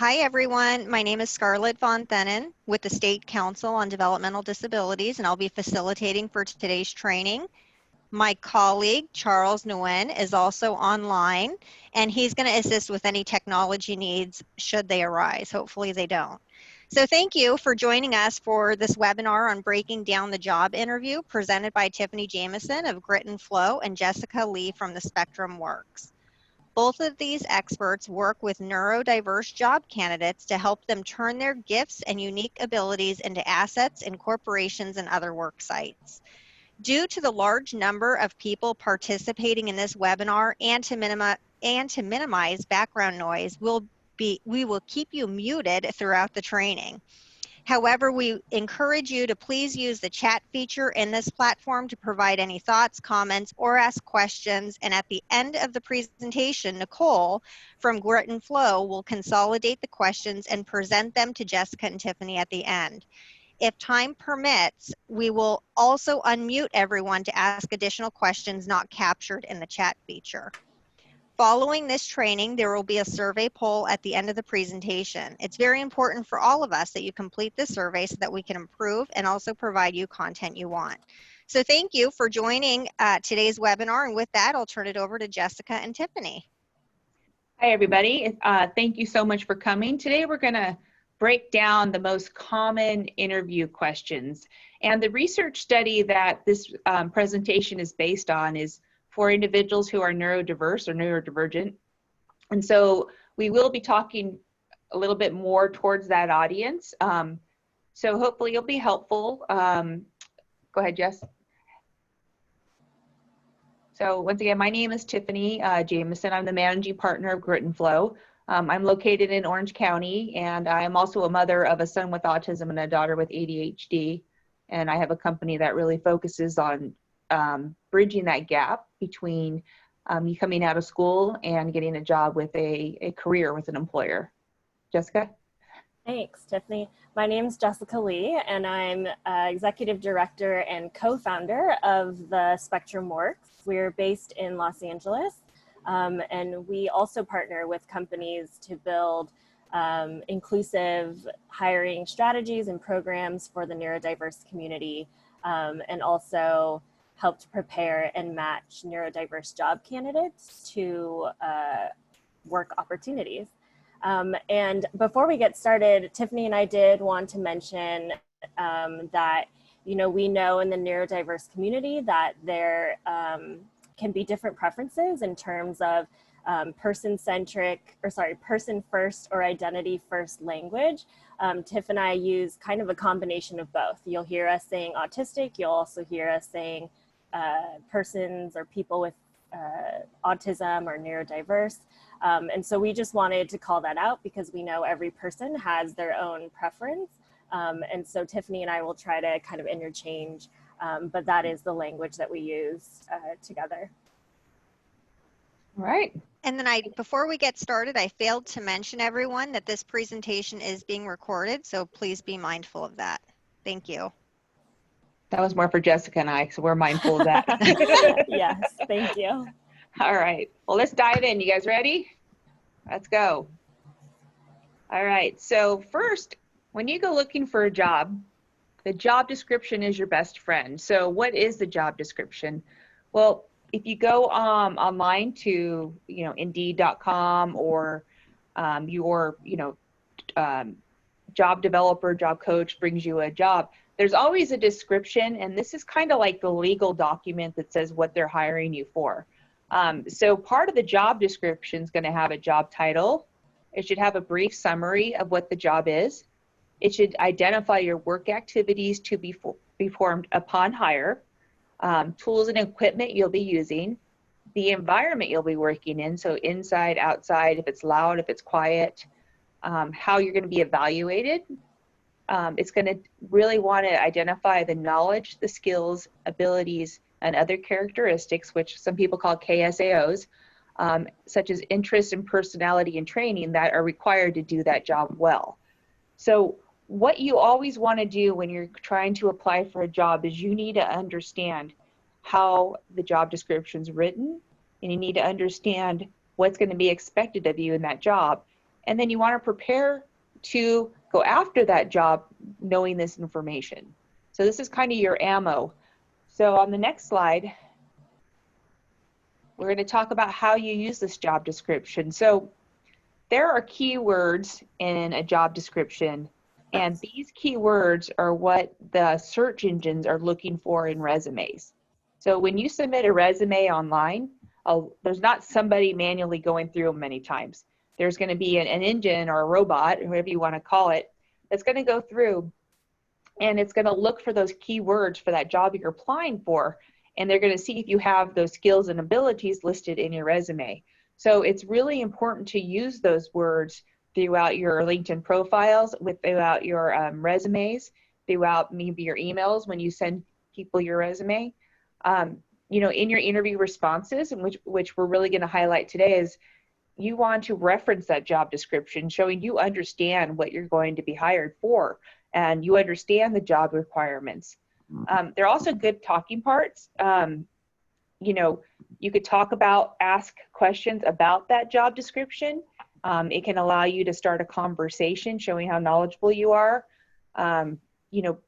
Hi, everyone. My name is Scarlett Von Thenen with the State Council on Developmental Disabilities, and I'll be facilitating for today's training. My colleague, Charles Nguyen, is also online, and he's going to assist with any technology needs should they arise. Hopefully they don't. So thank you for joining us for this webinar on breaking down the job interview presented by Tiffany Jamison of Grit and Flow and Jessica Lee from the Spectrum Works. Both of these experts work with neurodiverse job candidates to help them turn their gifts and unique abilities into assets in corporations and other work sites. Due to the large number of people participating in this webinar and to minimize background noise, we will keep you muted throughout the training. However, we encourage you to please use the chat feature in this platform to provide any thoughts, comments, or ask questions. And at the end of the presentation, Nicole from Grit and Flow will consolidate the questions and present them to Jessica and Tiffany at the end. If time permits, we will also unmute everyone to ask additional questions not captured in the chat feature. Following this training, there will be a survey poll at the end of the presentation. It's very important for all of us that you complete this survey so that we can improve and also provide you content you want. So thank you for joining today's webinar. And with that, I'll turn it over to Jessica and Tiffany. Hi, everybody. Thank you so much for coming. Today, we're going to break down the most common interview questions. And the research study that this presentation is based on is for individuals who are neurodiverse or neurodivergent. And so we will be talking a little bit more towards that audience. So hopefully it'll be helpful. Go ahead, Jess. So once again, my name is Tiffany Jamison. I'm the managing partner of Grit and Flow. I'm located in Orange County, and I am also a mother of a son with autism and a daughter with ADHD. And I have a company that really focuses on bridging that gap between you coming out of school and getting a job with a career with an employer. Jessica? Thanks, Tiffany. My name is Jessica Lee, and I'm Executive Director and co-founder of the Spectrum Works. We're based in Los Angeles, and we also partner with companies to build inclusive hiring strategies and programs for the neurodiverse community, and also help to prepare and match neurodiverse job candidates to work opportunities. And before we get started, Tiffany and I did want to mention that, you know, we know in the neurodiverse community that there can be different preferences in terms of person first or identity first language. Tiff and I use kind of a combination of both. You'll hear us saying autistic, you'll also hear us saying persons or people with autism or neurodiverse. And so we just wanted to call that out because we know every person has their own preference. And so Tiffany and I will try to kind of interchange, but that is the language that we use together. All right. And then before we get started, I failed to mention everyone that this presentation is being recorded, so please be mindful of that. Thank you. That was more for Jessica and I, so we're mindful of that. Yes, thank you. All right, well, let's dive in. You guys ready? Let's go. All right, so first, when you go looking for a job, the job description is your best friend. So what is the job description? Well, if you go online to, Indeed.com or your, job developer, job coach brings you a job, there's always a description, and this is kind of like the legal document that says what they're hiring you for. So part of the job description is going to have a job title. It should have a brief summary of what the job is. It should identify your work activities to be performed upon hire, tools and equipment you'll be using, the environment you'll be working in, so inside, outside, if it's loud, if it's quiet, how you're going to be evaluated. It's going to really want to identify the knowledge, the skills, abilities, and other characteristics, which some people call KSAOs, such as interest and personality and training that are required to do that job well. So what you always want to do when you're trying to apply for a job is you need to understand how the job description is written, and you need to understand what's going to be expected of you in that job. And then you want to prepare to go after that job knowing this information. So this is kind of your ammo. So on the next slide, we're going to talk about how you use this job description. So there are keywords in a job description, and these keywords are what the search engines are looking for in resumes. So when you submit a resume online, there's not somebody manually going through them many times. There's going to be an engine or a robot, or whatever you want to call it, that's going to go through, and it's going to look for those keywords for that job you're applying for, and they're going to see if you have those skills and abilities listed in your resume. So it's really important to use those words throughout your LinkedIn profiles, throughout your resumes, throughout maybe your emails when you send people your resume. You know, in your interview responses, and which we're really going to highlight today, is you want to reference that job description, showing you understand what you're going to be hired for and you understand the job requirements. They're also good talking parts. You know, you could ask questions about that job description. It can allow you to start a conversation showing how knowledgeable you are. You know,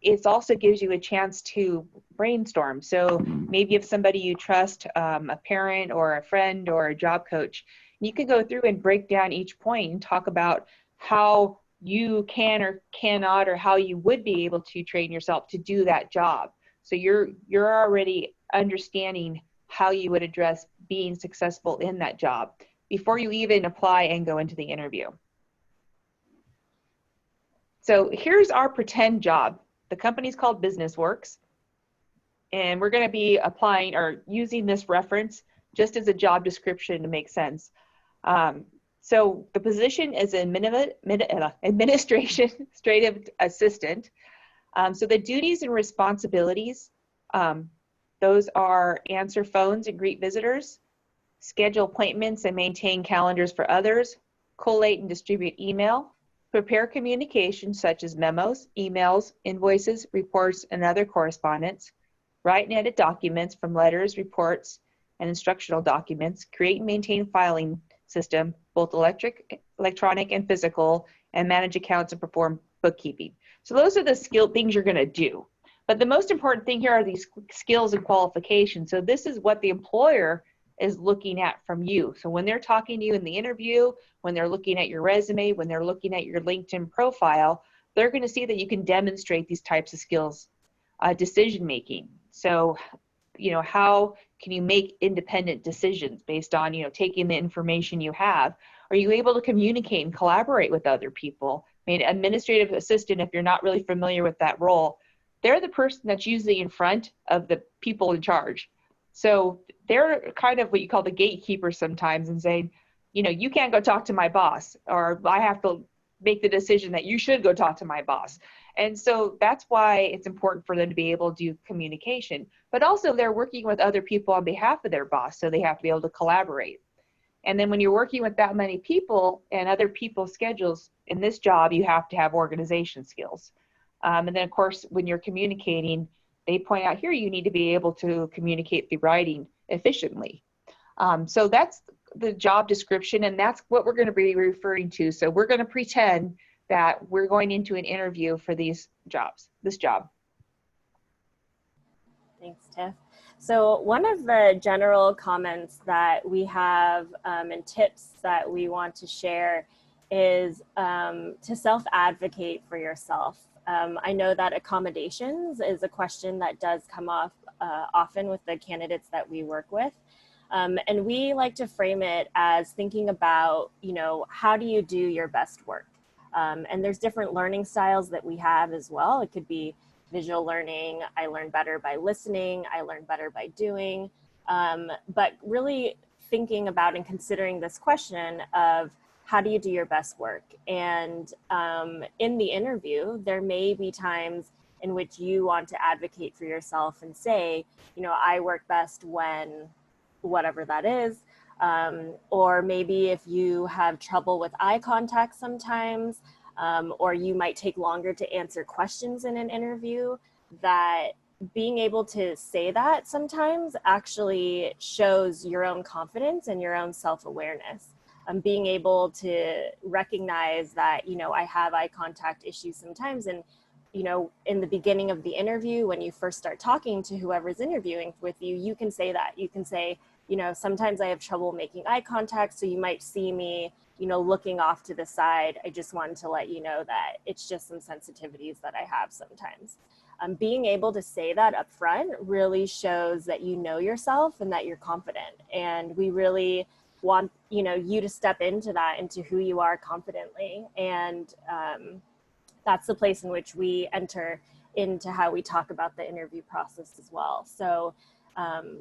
it also gives you a chance to brainstorm. So maybe if somebody you trust, a parent or a friend or a job coach, you can go through and break down each point and talk about how you can or cannot, or how you would be able to train yourself to do that job. So you're already understanding how you would address being successful in that job before you even apply and go into the interview. So here's our pretend job. The company's called BusinessWorks, and we're going to be applying or using this reference just as a job description to make sense. So the position is administrative assistant. So the duties and responsibilities, those are answer phones and greet visitors, schedule appointments and maintain calendars for others, collate and distribute email, prepare communications such as memos, emails, invoices, reports, and other correspondence, write and edit documents from letters, reports, and instructional documents, create and maintain filing system, both electronic and physical, and manage accounts and perform bookkeeping. So those are the things you're going to do. But the most important thing here are these skills and qualifications. So this is what the employer is looking at from you. So when they're talking to you in the interview, when they're looking at your resume, when they're looking at your LinkedIn profile, they're going to see that you can demonstrate these types of skills. Decision making. So, you know, how can you make independent decisions based on, you know, taking the information you have? Are you able to communicate and collaborate with other people? I mean, administrative assistant, if you're not really familiar with that role, they're the person that's usually in front of the people in charge. So they're kind of what you call the gatekeeper sometimes, and saying, you know, you can't go talk to my boss, or I have to make the decision that you should go talk to my boss. And so that's why it's important for them to be able to do communication. But also they're working with other people on behalf of their boss, so they have to be able to collaborate. And then when you're working with that many people and other people's schedules in this job, you have to have organization skills. And then of course, when you're communicating, they point out here, you need to be able to communicate through writing efficiently. So that's the job description, and that's what we're going to be referring to. So we're going to pretend that we're going into an interview for this job. Thanks, Tiff. So one of the general comments that we have and tips that we want to share is to self-advocate for yourself. I know that accommodations is a question that does come up often with the candidates that we work with. And we like to frame it as thinking about, you know, how do you do your best work? And there's different learning styles that we have as well. It could be visual learning. I learn better by listening. I learn better by doing. But really thinking about and considering this question of how do you do your best work? And in the interview, there may be times in which you want to advocate for yourself and say, you know, I work best when whatever that is. Or maybe if you have trouble with eye contact sometimes, or you might take longer to answer questions in an interview, that being able to say that sometimes actually shows your own confidence and your own self-awareness. being able to recognize that, you know, I have eye contact issues sometimes. And, you know, in the beginning of the interview, when you first start talking to whoever's interviewing with you, you can say that. You can say, you know, sometimes I have trouble making eye contact, so you might see me, you know, looking off to the side. I just wanted to let you know that it's just some sensitivities that I have sometimes. Being able to say that up front really shows that you know yourself and that you're confident. And we really want, you know, you to step into that, into who you are confidently. And that's the place in which we enter into how we talk about the interview process as well. So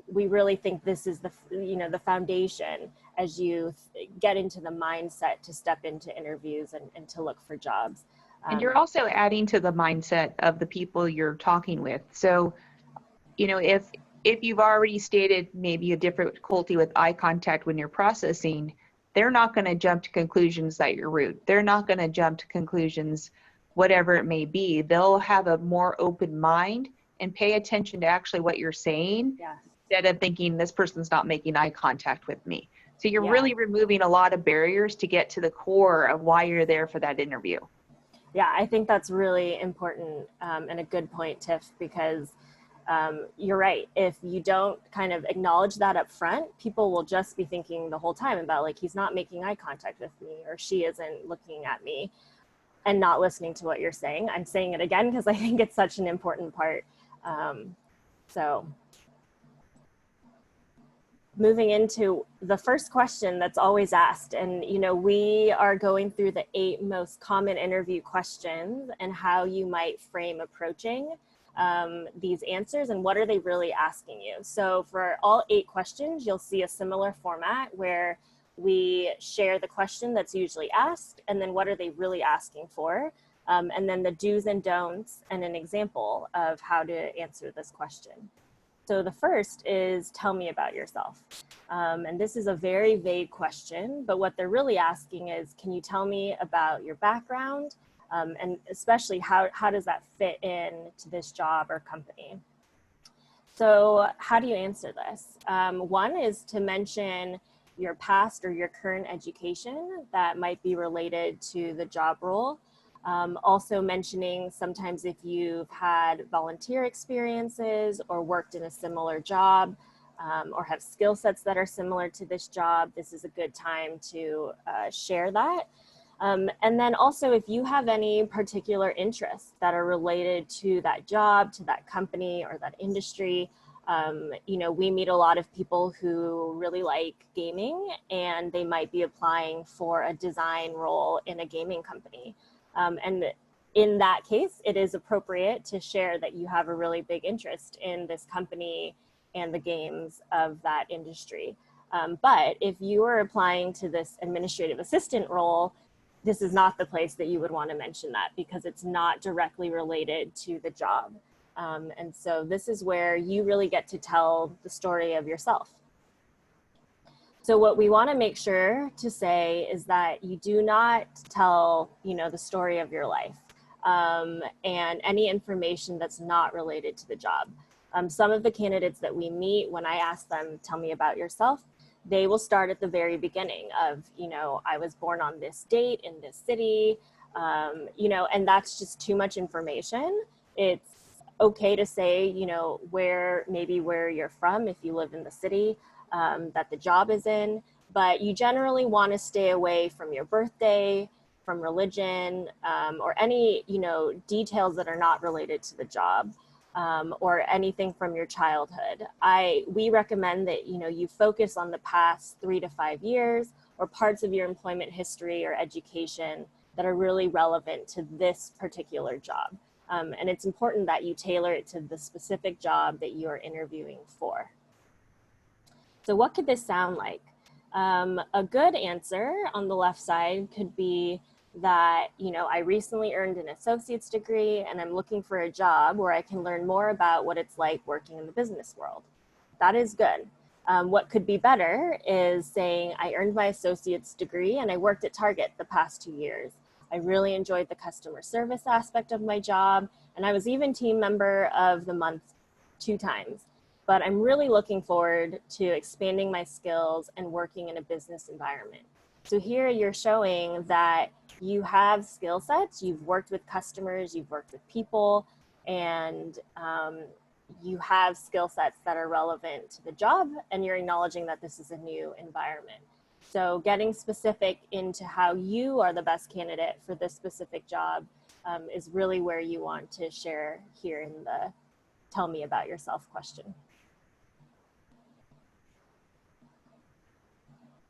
we really think this is the, you know, the foundation as you get into the mindset to step into interviews and to look for jobs. And you're also adding to the mindset of the people you're talking with. So, you know, if you've already stated maybe a difficulty with eye contact when you're processing, they're not going to jump to conclusions that you're rude. They're not going to jump to conclusions, whatever it may be. They'll have a more open mind and pay attention to actually what you're saying, Yeah. instead of thinking this person's not making eye contact with me. So you're Yeah. really removing a lot of barriers to get to the core of why you're there for that interview. Yeah, I think that's really important and a good point, Tiff, because you're right. If you don't kind of acknowledge that up front, people will just be thinking the whole time about, like, he's not making eye contact with me, or she isn't looking at me, and not listening to what you're saying. I'm saying it again because I think it's such an important part. So moving into the first question that's always asked, and you know, we are going through the 8 most common interview questions and how you might frame approaching these answers and what are they really asking you. So for all 8 questions, you'll see a similar format where we share the question that's usually asked, and then what are they really asking for, and then the do's and don'ts and an example of how to answer this question. So the first is, tell me about yourself. And this is a very vague question, but what they're really asking is, can you tell me about your background? And especially how does that fit in to this job or company? So how do you answer this? One is to mention your past or your current education that might be related to the job role. Also mentioning sometimes if you've had volunteer experiences or worked in a similar job or have skill sets that are similar to this job, this is a good time to share that. And then also if you have any particular interests that are related to that job, to that company or that industry. You know, we meet a lot of people who really like gaming and they might be applying for a design role in a gaming company. And in that case, it is appropriate to share that you have a really big interest in this company and the games of that industry. But if you are applying to this administrative assistant role, this is not the place that you would want to mention that because it's not directly related to the job. And so this is where you really get to tell the story of yourself. So what we want to make sure to say is that you do not tell, you know, the story of your life and any information that's not related to the job. Some of the candidates that we meet, when I ask them, tell me about yourself, they will start at the very beginning of, you know, I was born on this date in this city, you know, and that's just too much information. It's okay to say, you know, maybe where you're from if you live in the city that the job is in, but you generally want to stay away from your birthday, from religion, or any, you know, details that are not related to the job, or anything from your childhood. We recommend that, you know, you focus on the past 3 to 5 years or parts of your employment history or education that are really relevant to this particular job. And it's important that you tailor it to the specific job that you are interviewing for. So what could this sound like? A good answer on the left side could be that, you know, I recently earned an associate's degree and I'm looking for a job where I can learn more about what it's like working in the business world. That is good. What could be better is saying I earned my associate's degree and I worked at Target the past 2 years. I really enjoyed the customer service aspect of my job, and I was even team member of the month 2 times. But I'm really looking forward to expanding my skills and working in a business environment. So here you're showing that you have skill sets, you've worked with customers, you've worked with people, and you have skill sets that are relevant to the job, and you're acknowledging that this is a new environment. So getting specific into how you are the best candidate for this specific job is really where you want to share here in the tell me about yourself question.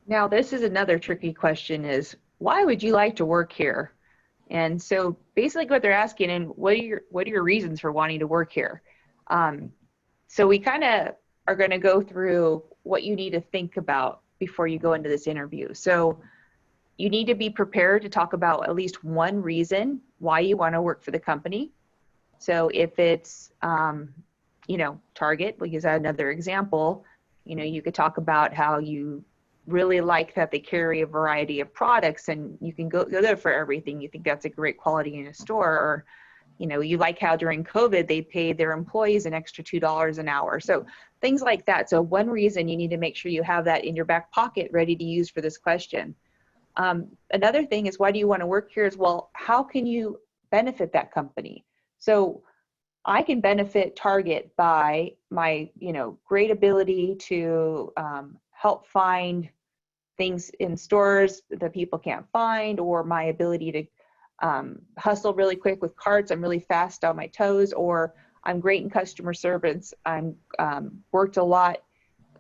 Now, this is another tricky question is, why would you like to work here? And so basically what they're asking, and what are your reasons for wanting to work here? So we kind of are going to go through what you need to think about before you go into this interview. So you need to be prepared to talk about at least one reason why you want to work for the company. So if it's, Target, we'll use another example, you could talk about how you really like that they carry a variety of products and you can go there for everything. You think that's a great quality in a store, or, you like how during COVID they paid their employees an extra $2 an hour. So things like that. So one reason you need to make sure you have that in your back pocket ready to use for this question. Another thing is, why do you want to work here as well? How can you benefit that company? So I can benefit Target by my, great ability to help find things in stores that people can't find, or my ability to hustle really quick with carts. I'm really fast on my toes, or I'm great in customer service. I'm worked a lot,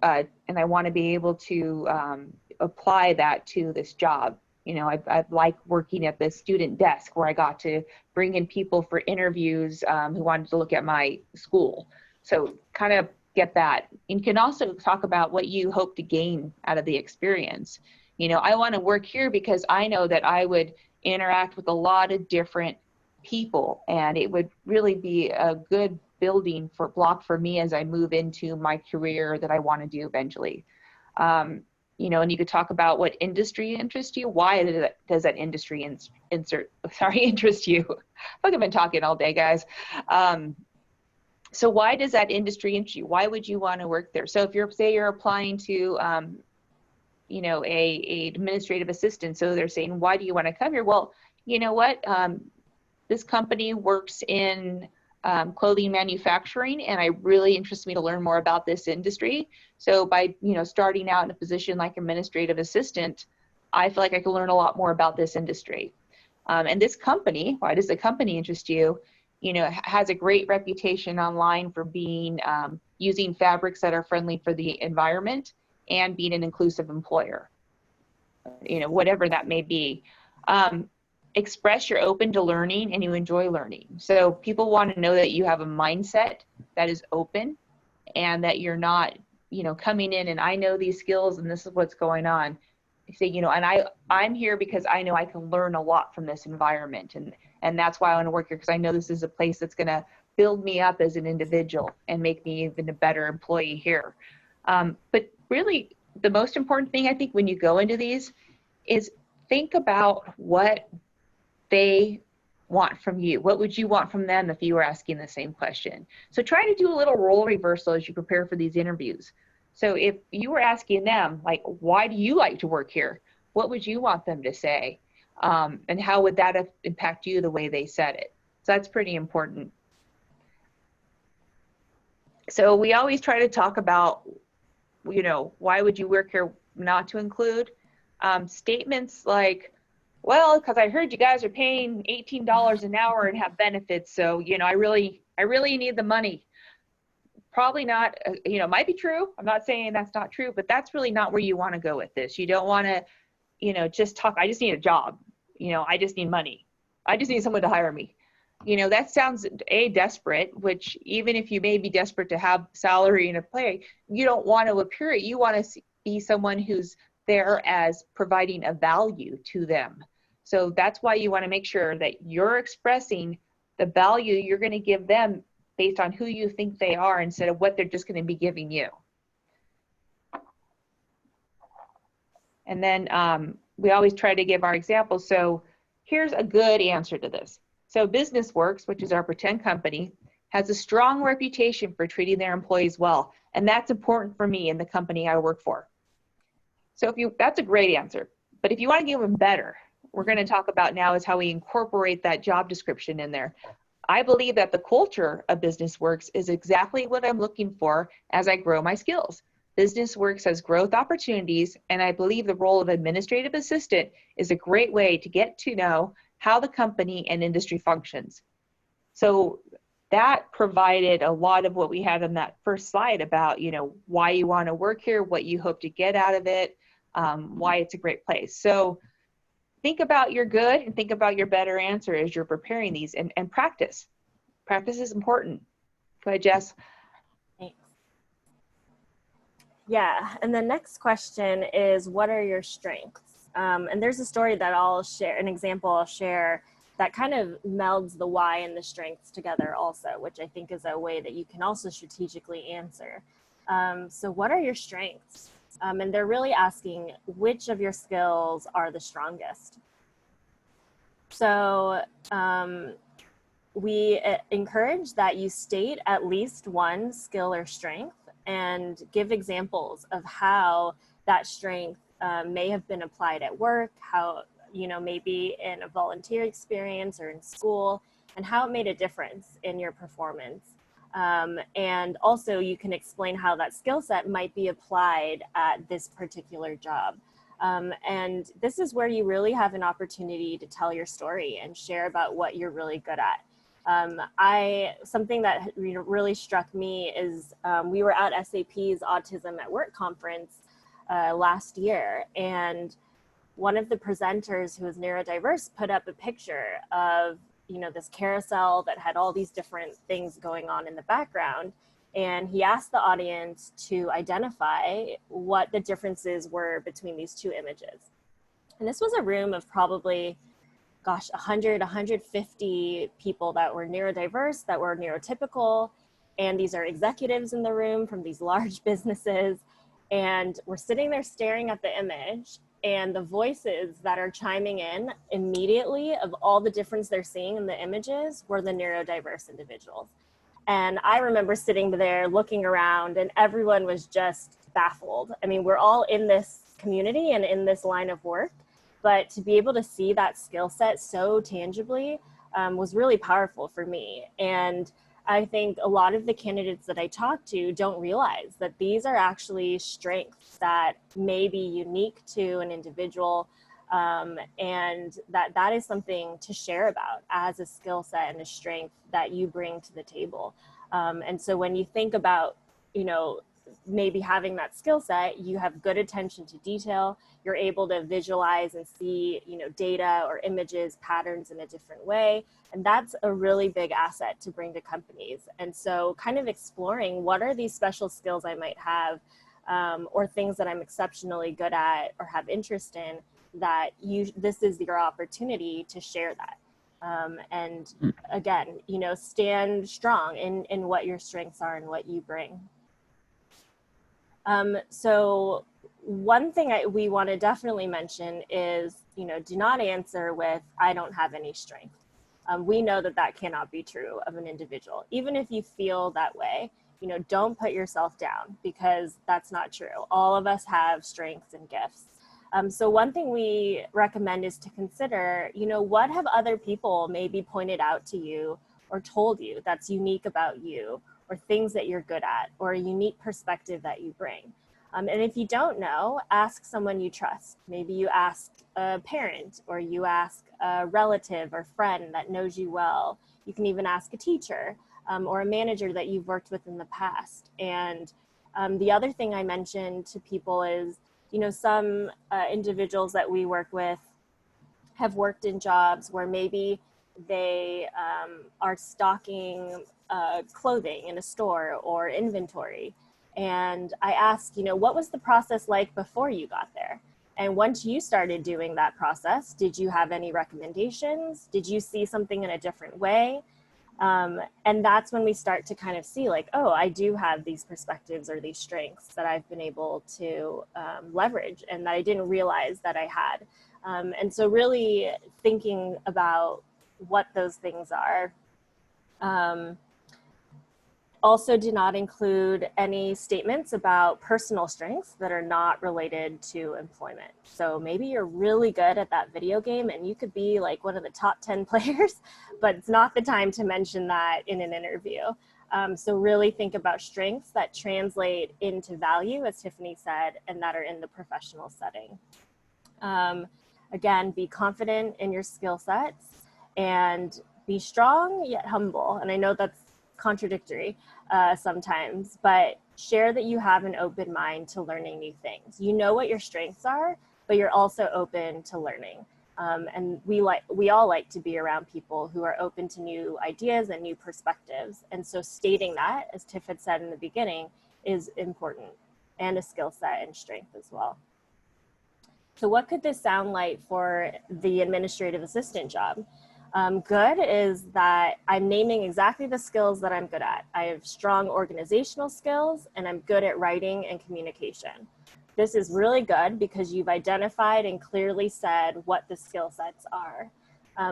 and I want to be able to apply that to this job. I like working at the student desk where I got to bring in people for interviews who wanted to look at my school. So kind of get that. And you can also talk about what you hope to gain out of the experience. I want to work here because I know that I would interact with a lot of different people, and it would really be a good building block for me as I move into my career that I want to do eventually. And you could talk about what industry interests you. Why does that industry interest you? Look, I've been talking all day, guys. So why does that industry interest you? Why would you want to work there? So if you're applying to, a administrative assistant, so they're saying, why do you want to come here? Well, you know what? This company works in clothing manufacturing, and it really interests me to learn more about this industry. So by, starting out in a position like administrative assistant, I feel like I can learn a lot more about this industry. And this company, why does the company interest you? Has a great reputation online for being, using fabrics that are friendly for the environment and being an inclusive employer, whatever that may be. Express you're open to learning and you enjoy learning. So people want to know that you have a mindset that is open and that you're not, coming in and I know these skills and this is what's going on. You say, and I'm here because I know I can learn a lot from this environment. And that's why I want to work here, because I know this is a place that's going to build me up as an individual and make me even a better employee here. But really, the most important thing I think when you go into these is think about what they want from you. What would you want from them if you were asking the same question? So try to do a little role reversal as you prepare for these interviews. So if you were asking them, like, why do you like to work here? What would you want them to say? And how would that impact you the way they said it? So that's pretty important. So we always try to talk about, why would you work here, not to include statements like, well, because I heard you guys are paying $18 an hour and have benefits. So, I really need the money. Probably not, might be true. I'm not saying that's not true, but that's really not where you want to go with this. You don't want to, just talk, I just need a job. I just need money. I just need someone to hire me. That sounds desperate, which even if you may be desperate to have salary and a pay, you don't want to appear it. You want to be someone who's there as providing a value to them. So that's why you want to make sure that you're expressing the value you're going to give them based on who you think they are instead of what they're just going to be giving you. And then we always try to give our examples. So here's a good answer to this. So BusinessWorks, which is our pretend company, has a strong reputation for treating their employees well. And that's important for me and the company I work for. So that's a great answer. But if you want to get even better, we're going to talk about now is how we incorporate that job description in there. I believe that the culture of BusinessWorks is exactly what I'm looking for as I grow my skills. BusinessWorks has growth opportunities, and I believe the role of administrative assistant is a great way to get to know how the company and industry functions. So that provided a lot of what we had on that first slide about, you know, why you want to work here, what you hope to get out of it, why it's a great place. So think about your good and think about your better answer as you're preparing these, and practice. Practice is important. Go ahead, Jess. Thanks. Yeah, and the next question is, what are your strengths? And there's a story that I'll share, an example I'll share that kind of melds the why and the strengths together also, which I think is a way that you can also strategically answer. So what are your strengths? And they're really asking which of your skills are the strongest. So we encourage that you state at least one skill or strength and give examples of how that strength may have been applied at work, how, you know, maybe in a volunteer experience or in school, and how it made a difference in your performance. And also you can explain how that skill set might be applied at this particular job. And this is where you really have an opportunity to tell your story and share about what you're really good at. Something that really struck me is we were at SAP's Autism at Work conference last year, and one of the presenters who was neurodiverse put up a picture of, you know, this carousel that had all these different things going on in the background. And he asked the audience to identify what the differences were between these two images. And this was a room of probably, 100, 150 people that were neurodiverse, that were neurotypical. And these are executives in the room from these large businesses. And we're sitting there staring at the image, and the voices that are chiming in immediately of all the difference they're seeing in the images were the neurodiverse individuals. And I remember sitting there looking around, and everyone was just baffled. I mean, we're all in this community and in this line of work, but to be able to see that skill set so tangibly was really powerful for me. And I think a lot of the candidates that I talk to don't realize that these are actually strengths that may be unique to an individual, and that is something to share about as a skill set and a strength that you bring to the table. And so when you think about, you know, maybe having that skill set, you have good attention to detail, you're able to visualize and see, you know, data or images, patterns in a different way. And that's a really big asset to bring to companies. And so kind of exploring what are these special skills I might have, or things that I'm exceptionally good at or have interest in, that this is your opportunity to share that. And again, you know, stand strong in what your strengths are and what you bring. So one thing we want to definitely mention is, you know, do not answer with, I don't have any strength. We know that that cannot be true of an individual. Even if you feel that way, you know, don't put yourself down, because that's not true. All of us have strengths and gifts. So one thing we recommend is to consider, you know, what have other people maybe pointed out to you or told you that's unique about you, or things that you're good at, or a unique perspective that you bring. And if you don't know, ask someone you trust. Maybe you ask a parent, or you ask a relative or friend that knows you well. You can even ask a teacher or a manager that you've worked with in the past. And the other thing I mentioned to people is, you know, some individuals that we work with have worked in jobs where maybe they are stocking clothing in a store or inventory. And I asked, you know, what was the process like before you got there? And once you started doing that process, did you have any recommendations? Did you see something in a different way? And that's when we start to kind of see like, oh, I do have these perspectives or these strengths that I've been able to leverage and that I didn't realize that I had. And so really thinking about what those things are. Also do not include any statements about personal strengths that are not related to employment. So maybe you're really good at that video game and you could be like one of the top 10 players, but it's not the time to mention that in an interview. So really think about strengths that translate into value, as Tiffany said, and that are in the professional setting. Again, be confident in your skill sets and be strong yet humble. And I know that's contradictory sometimes, but share that you have an open mind to learning new things. You know what your strengths are, but you're also open to learning. And we all like to be around people who are open to new ideas and new perspectives. And so stating that, as Tiff had said in the beginning, is important, and a skill set and strength as well. So what could this sound like for the administrative assistant job? Good is that I'm naming exactly the skills that I'm good at. I have strong organizational skills and I'm good at writing and communication. This is really good because you've identified and clearly said what the skill sets are.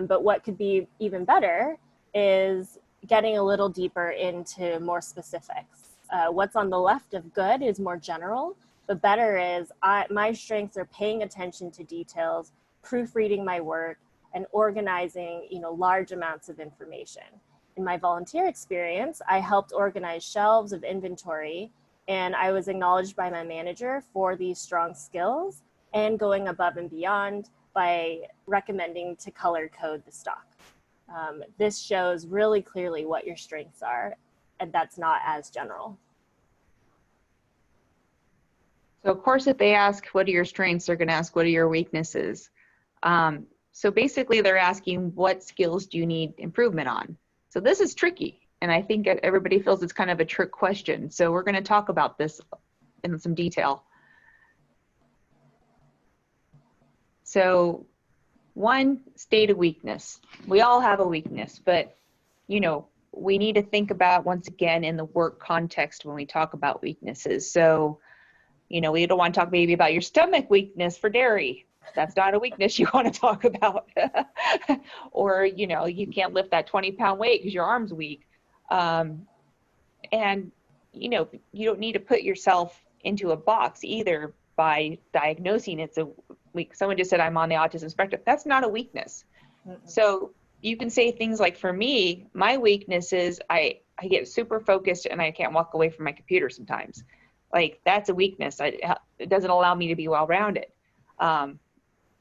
But what could be even better is getting a little deeper into more specifics. What's on the left of good is more general, but better is my strengths are paying attention to details, proofreading my work, and organizing, large amounts of information. In my volunteer experience, I helped organize shelves of inventory, and I was acknowledged by my manager for these strong skills and going above and beyond by recommending to color code the stock. This shows really clearly what your strengths are, and that's not as general. So of course, if they ask, what are your strengths, they're going to ask, what are your weaknesses? So basically they're asking, what skills do you need improvement on? So this is tricky. And I think everybody feels it's kind of a trick question. So we're going to talk about this in some detail. So one, state of weakness. We all have a weakness, but we need to think about, once again, in the work context when we talk about weaknesses. So, we don't want to talk maybe about your stomach weakness for dairy. That's not a weakness you want to talk about. Or, you can't lift that 20-pound weight because your arm's weak. And, you don't need to put yourself into a box either by diagnosing it's a weak. Someone just said, I'm on the autism spectrum. That's not a weakness. So you can say things like, for me, my weakness is I get super focused and I can't walk away from my computer sometimes. Like, that's a weakness. It doesn't allow me to be well-rounded.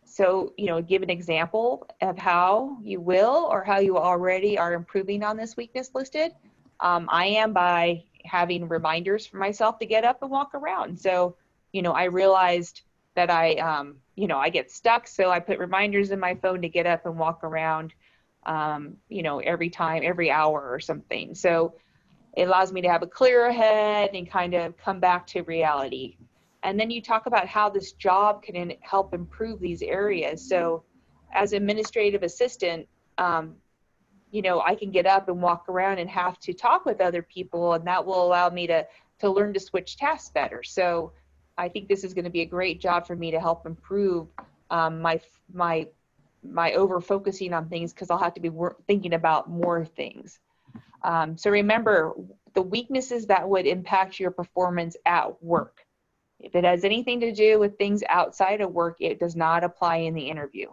So, give an example of how you will or how you already are improving on this weakness listed. I am by having reminders for myself to get up and walk around. So, I realized that I get stuck. So I put reminders in my phone to get up and walk around, every hour or something. So it allows me to have a clearer head and kind of come back to reality. And then you talk about how this job can help improve these areas. So as administrative assistant, I can get up and walk around and have to talk with other people, and that will allow me to learn to switch tasks better. So I think this is going to be a great job for me to help improve my over focusing on things, because I'll have to be thinking about more things. So remember, the weaknesses that would impact your performance at work. If it has anything to do with things outside of work, it does not apply in the interview.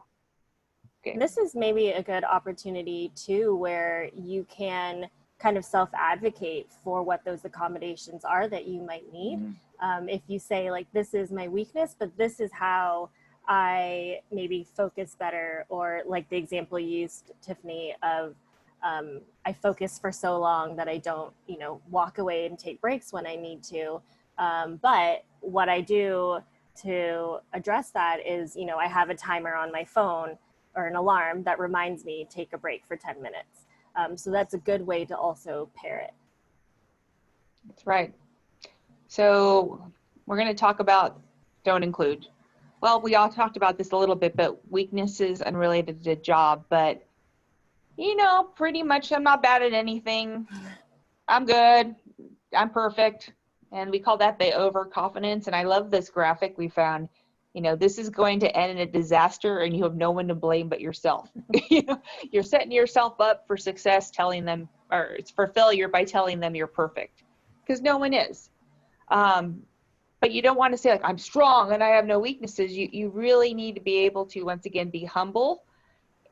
Okay. This is maybe a good opportunity too, where you can kind of self-advocate for what those accommodations are that you might need. Mm-hmm. If you say, like, this is my weakness, but this is how I maybe focus better, or like the example you used, Tiffany, of I focus for so long that I don't, walk away and take breaks when I need to. But what I do to address that is, I have a timer on my phone or an alarm that reminds me, take a break for 10 minutes. So that's a good way to also pair it. That's right. So we're going to talk about don't include. Well, we all talked about this a little bit, but weaknesses unrelated to job. But, pretty much I'm not bad at anything. I'm good. I'm perfect. And we call that the overconfidence. And I love this graphic we found. You know, this is going to end in a disaster and you have no one to blame but yourself. You know, you're setting yourself up for success, telling them, or it's for failure by telling them you're perfect, because no one is. But you don't want to say like, I'm strong and I have no weaknesses. You really need to be able to, once again, be humble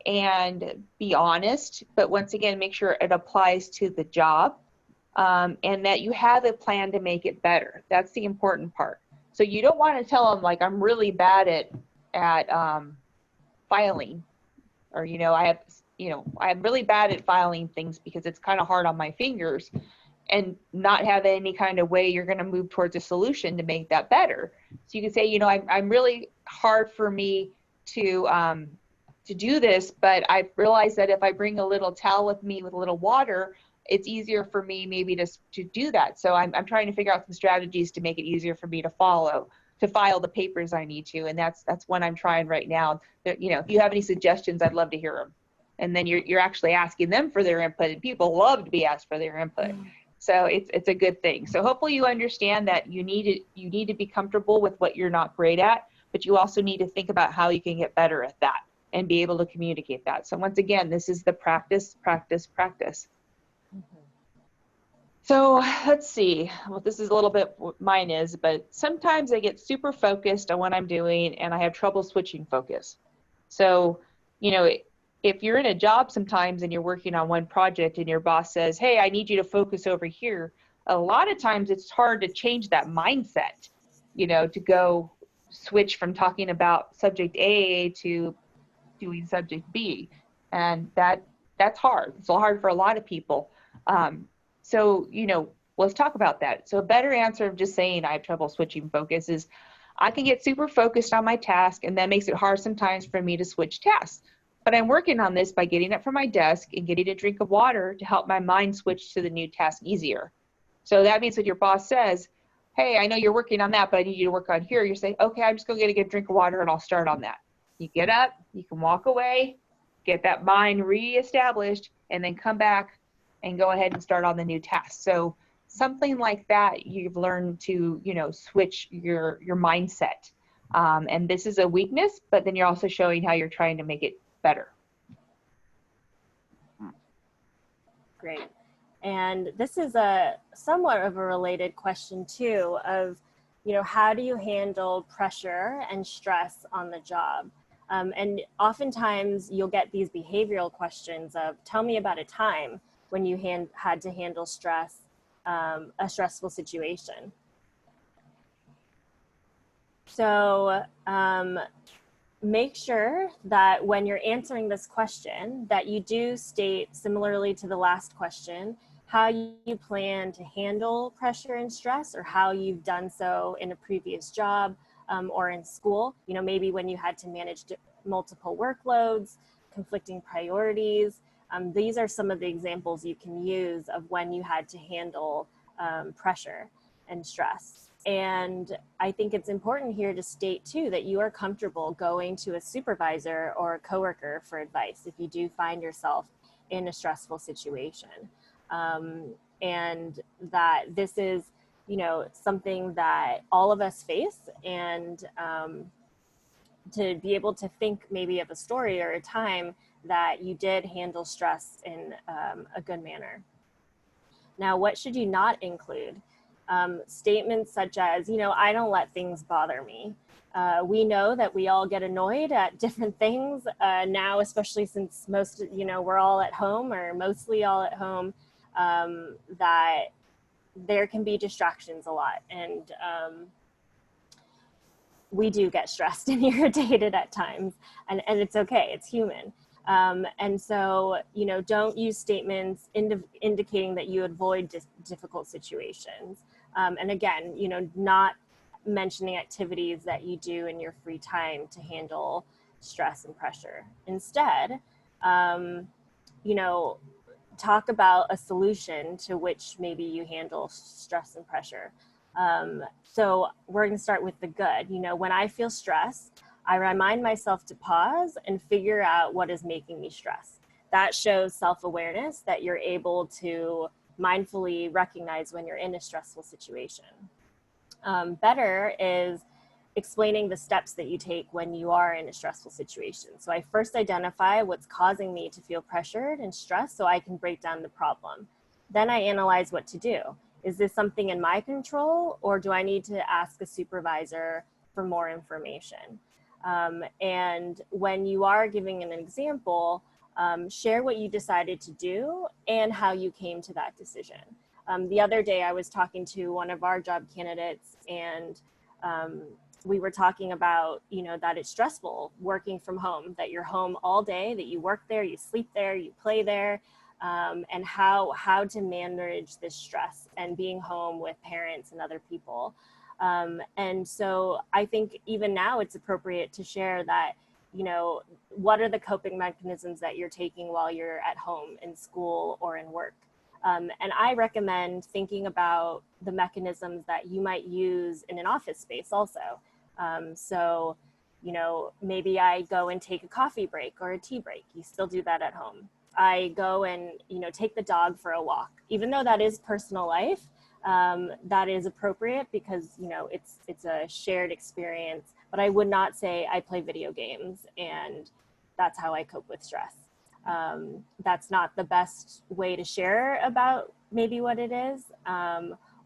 and be honest, but once again, make sure it applies to the job, and that you have a plan to make it better. That's the important part. So you don't want to tell them like, I'm really bad at filing, or, you know, I'm really bad at filing things because it's kind of hard on my fingers, and not have any kind of way you're going to move towards a solution to make that better. So you can say, you know, I'm really hard for me to do this, but I've realized that if I bring a little towel with me with a little water, it's easier for me maybe to do that. So I'm trying to figure out some strategies to make it easier for me to file the papers I need to. And that's one I'm trying right now. You know, if you have any suggestions, I'd love to hear them. And then you're actually asking them for their input, and people love to be asked for their input. So it's a good thing. So hopefully you understand that you need to be comfortable with what you're not great at, but you also need to think about how you can get better at that and be able to communicate that. So once again, this is the practice, practice, practice. So let's see. Well, this is a little bit what mine is, but sometimes I get super focused on what I'm doing and I have trouble switching focus. So, you know, if you're in a job sometimes and you're working on one project and your boss says, hey, I need you to focus over here, a lot of times it's hard to change that mindset, you know, to go switch from talking about subject A to doing subject B. And that's hard. It's hard for a lot of people. So, you know, let's talk about that. So a better answer of just saying I have trouble switching focus is I can get super focused on my task, and that makes it hard sometimes for me to switch tasks. But I'm working on this by getting up from my desk and getting a drink of water to help my mind switch to the new task easier. So that means when your boss says, hey, I know you're working on that, but I need you to work on here, you're saying, okay, I'm just going to get a drink of water and I'll start on that. You get up, you can walk away, get that mind reestablished, and then come back and go ahead and start on the new task. So something like that, you've learned to, you know, switch your mindset. And this is a weakness, but then you're also showing how you're trying to make it better. Great. And this is a somewhat of a related question too of, you know, how do you handle pressure and stress on the job? And oftentimes you'll get these behavioral questions of, tell me about a time when you had to handle stress, a stressful situation. So make sure that when you're answering this question that you do state, similarly to the last question, how you plan to handle pressure and stress, or how you've done so in a previous job or in school. You know, maybe when you had to manage multiple workloads, conflicting priorities. These are some of the examples you can use of when you had to handle pressure and stress. And I think it's important here to state too that you are comfortable going to a supervisor or a coworker for advice if you do find yourself in a stressful situation. And that this is, you know, something that all of us face, and to be able to think maybe of a story or a time that you did handle stress in a good manner. Now, what should you not include? Statements such as, you know, I don't let things bother me. We know that we all get annoyed at different things now, especially since most, you know, we're all at home or mostly all at home, that there can be distractions a lot. And we do get stressed and irritated at times, and it's okay, it's human. And so, you know, don't use statements indicating that you avoid difficult situations. And again, you know, not mentioning activities that you do in your free time to handle stress and pressure. Instead, you know, talk about a solution to which maybe you handle stress and pressure. So we're going to start with the good. You know, when I feel stressed, I remind myself to pause and figure out what is making me stressed. That shows self-awareness, that you're able to mindfully recognize when you're in a stressful situation. Better is explaining the steps that you take when you are in a stressful situation. So I first identify what's causing me to feel pressured and stressed so I can break down the problem. Then I analyze what to do. Is this something in my control, or do I need to ask a supervisor for more information? And when you are giving an example, share what you decided to do and how you came to that decision. The other day I was talking to one of our job candidates, and we were talking about, you know, that it's stressful working from home, that you're home all day, that you work there, you sleep there, you play there, and how to manage this stress and being home with parents and other people. And so I think even now it's appropriate to share that, you know, what are the coping mechanisms that you're taking while you're at home, in school, or in work? And I recommend thinking about the mechanisms that you might use in an office space also. So, you know, maybe I go and take a coffee break or a tea break. You still do that at home. I go and, you know, take the dog for a walk, even though that is personal life. That is appropriate because, you know, it's a shared experience, but I would not say I play video games and that's how I cope with stress. That's not the best way to share about maybe what it is.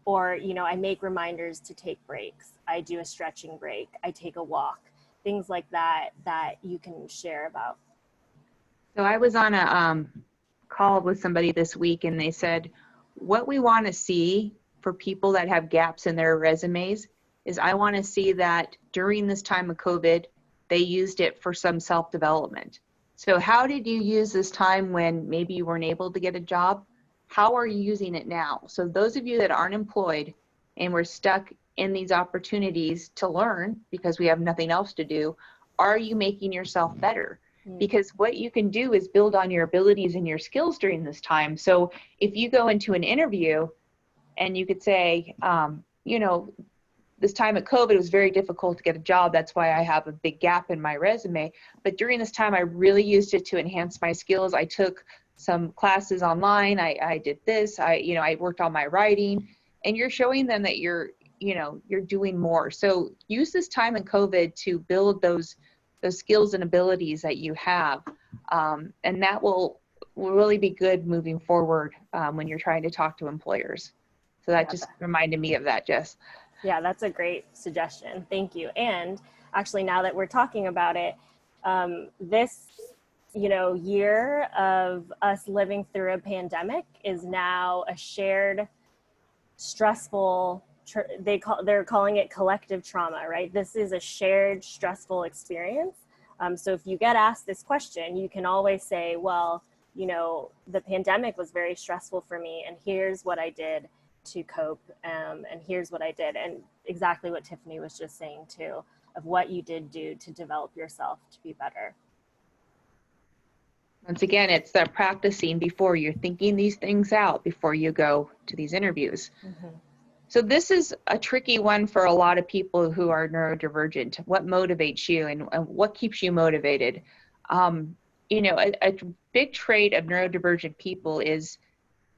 Or, you know, I make reminders to take breaks. I do a stretching break. I take a walk, things like that, that you can share about. So I was on a call with somebody this week, and they said, what we want to see for people that have gaps in their resumes is I want to see that during this time of COVID, they used it for some self-development. So how did you use this time when maybe you weren't able to get a job? How are you using it now? So those of you that aren't employed and we're stuck in these opportunities to learn because we have nothing else to do, are you making yourself better? Because what you can do is build on your abilities and your skills during this time. So if you go into an interview and you could say, you know, this time at COVID, it was very difficult to get a job. That's why I have a big gap in my resume. But during this time, I really used it to enhance my skills. I took some classes online. I did this. I worked on my writing, and you're showing them that you're doing more. So use this time in COVID to build those skills and abilities that you have. And that will really be good moving forward when you're trying to talk to employers. So that just reminded me of that, Jess. Yeah, that's a great suggestion. Thank you. And actually, now that we're talking about it, this, you know, year of us living through a pandemic is now a shared, stressful, they're calling it collective trauma, right? This is a shared, stressful experience. So if you get asked this question, you can always say, well, you know, the pandemic was very stressful for me, and here's what I did to cope, and here's what I did, and exactly what Tiffany was just saying too, of what you did do to develop yourself to be better. Once again, it's that practicing before you're thinking these things out before you go to these interviews. Mm-hmm. So this is a tricky one for a lot of people who are neurodivergent. What motivates you and what keeps you motivated? You know, a big trait of neurodivergent people is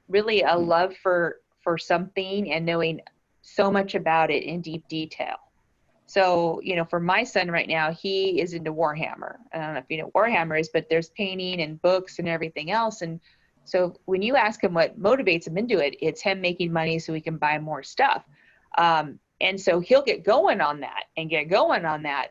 really a love for something and knowing so much about it in deep detail. So, you know, for my son right now, he is into Warhammer. I don't know if you know what Warhammer is, but there's painting and books and everything else. And so when you ask him what motivates him into it, it's him making money so he can buy more stuff. And so he'll get going on that.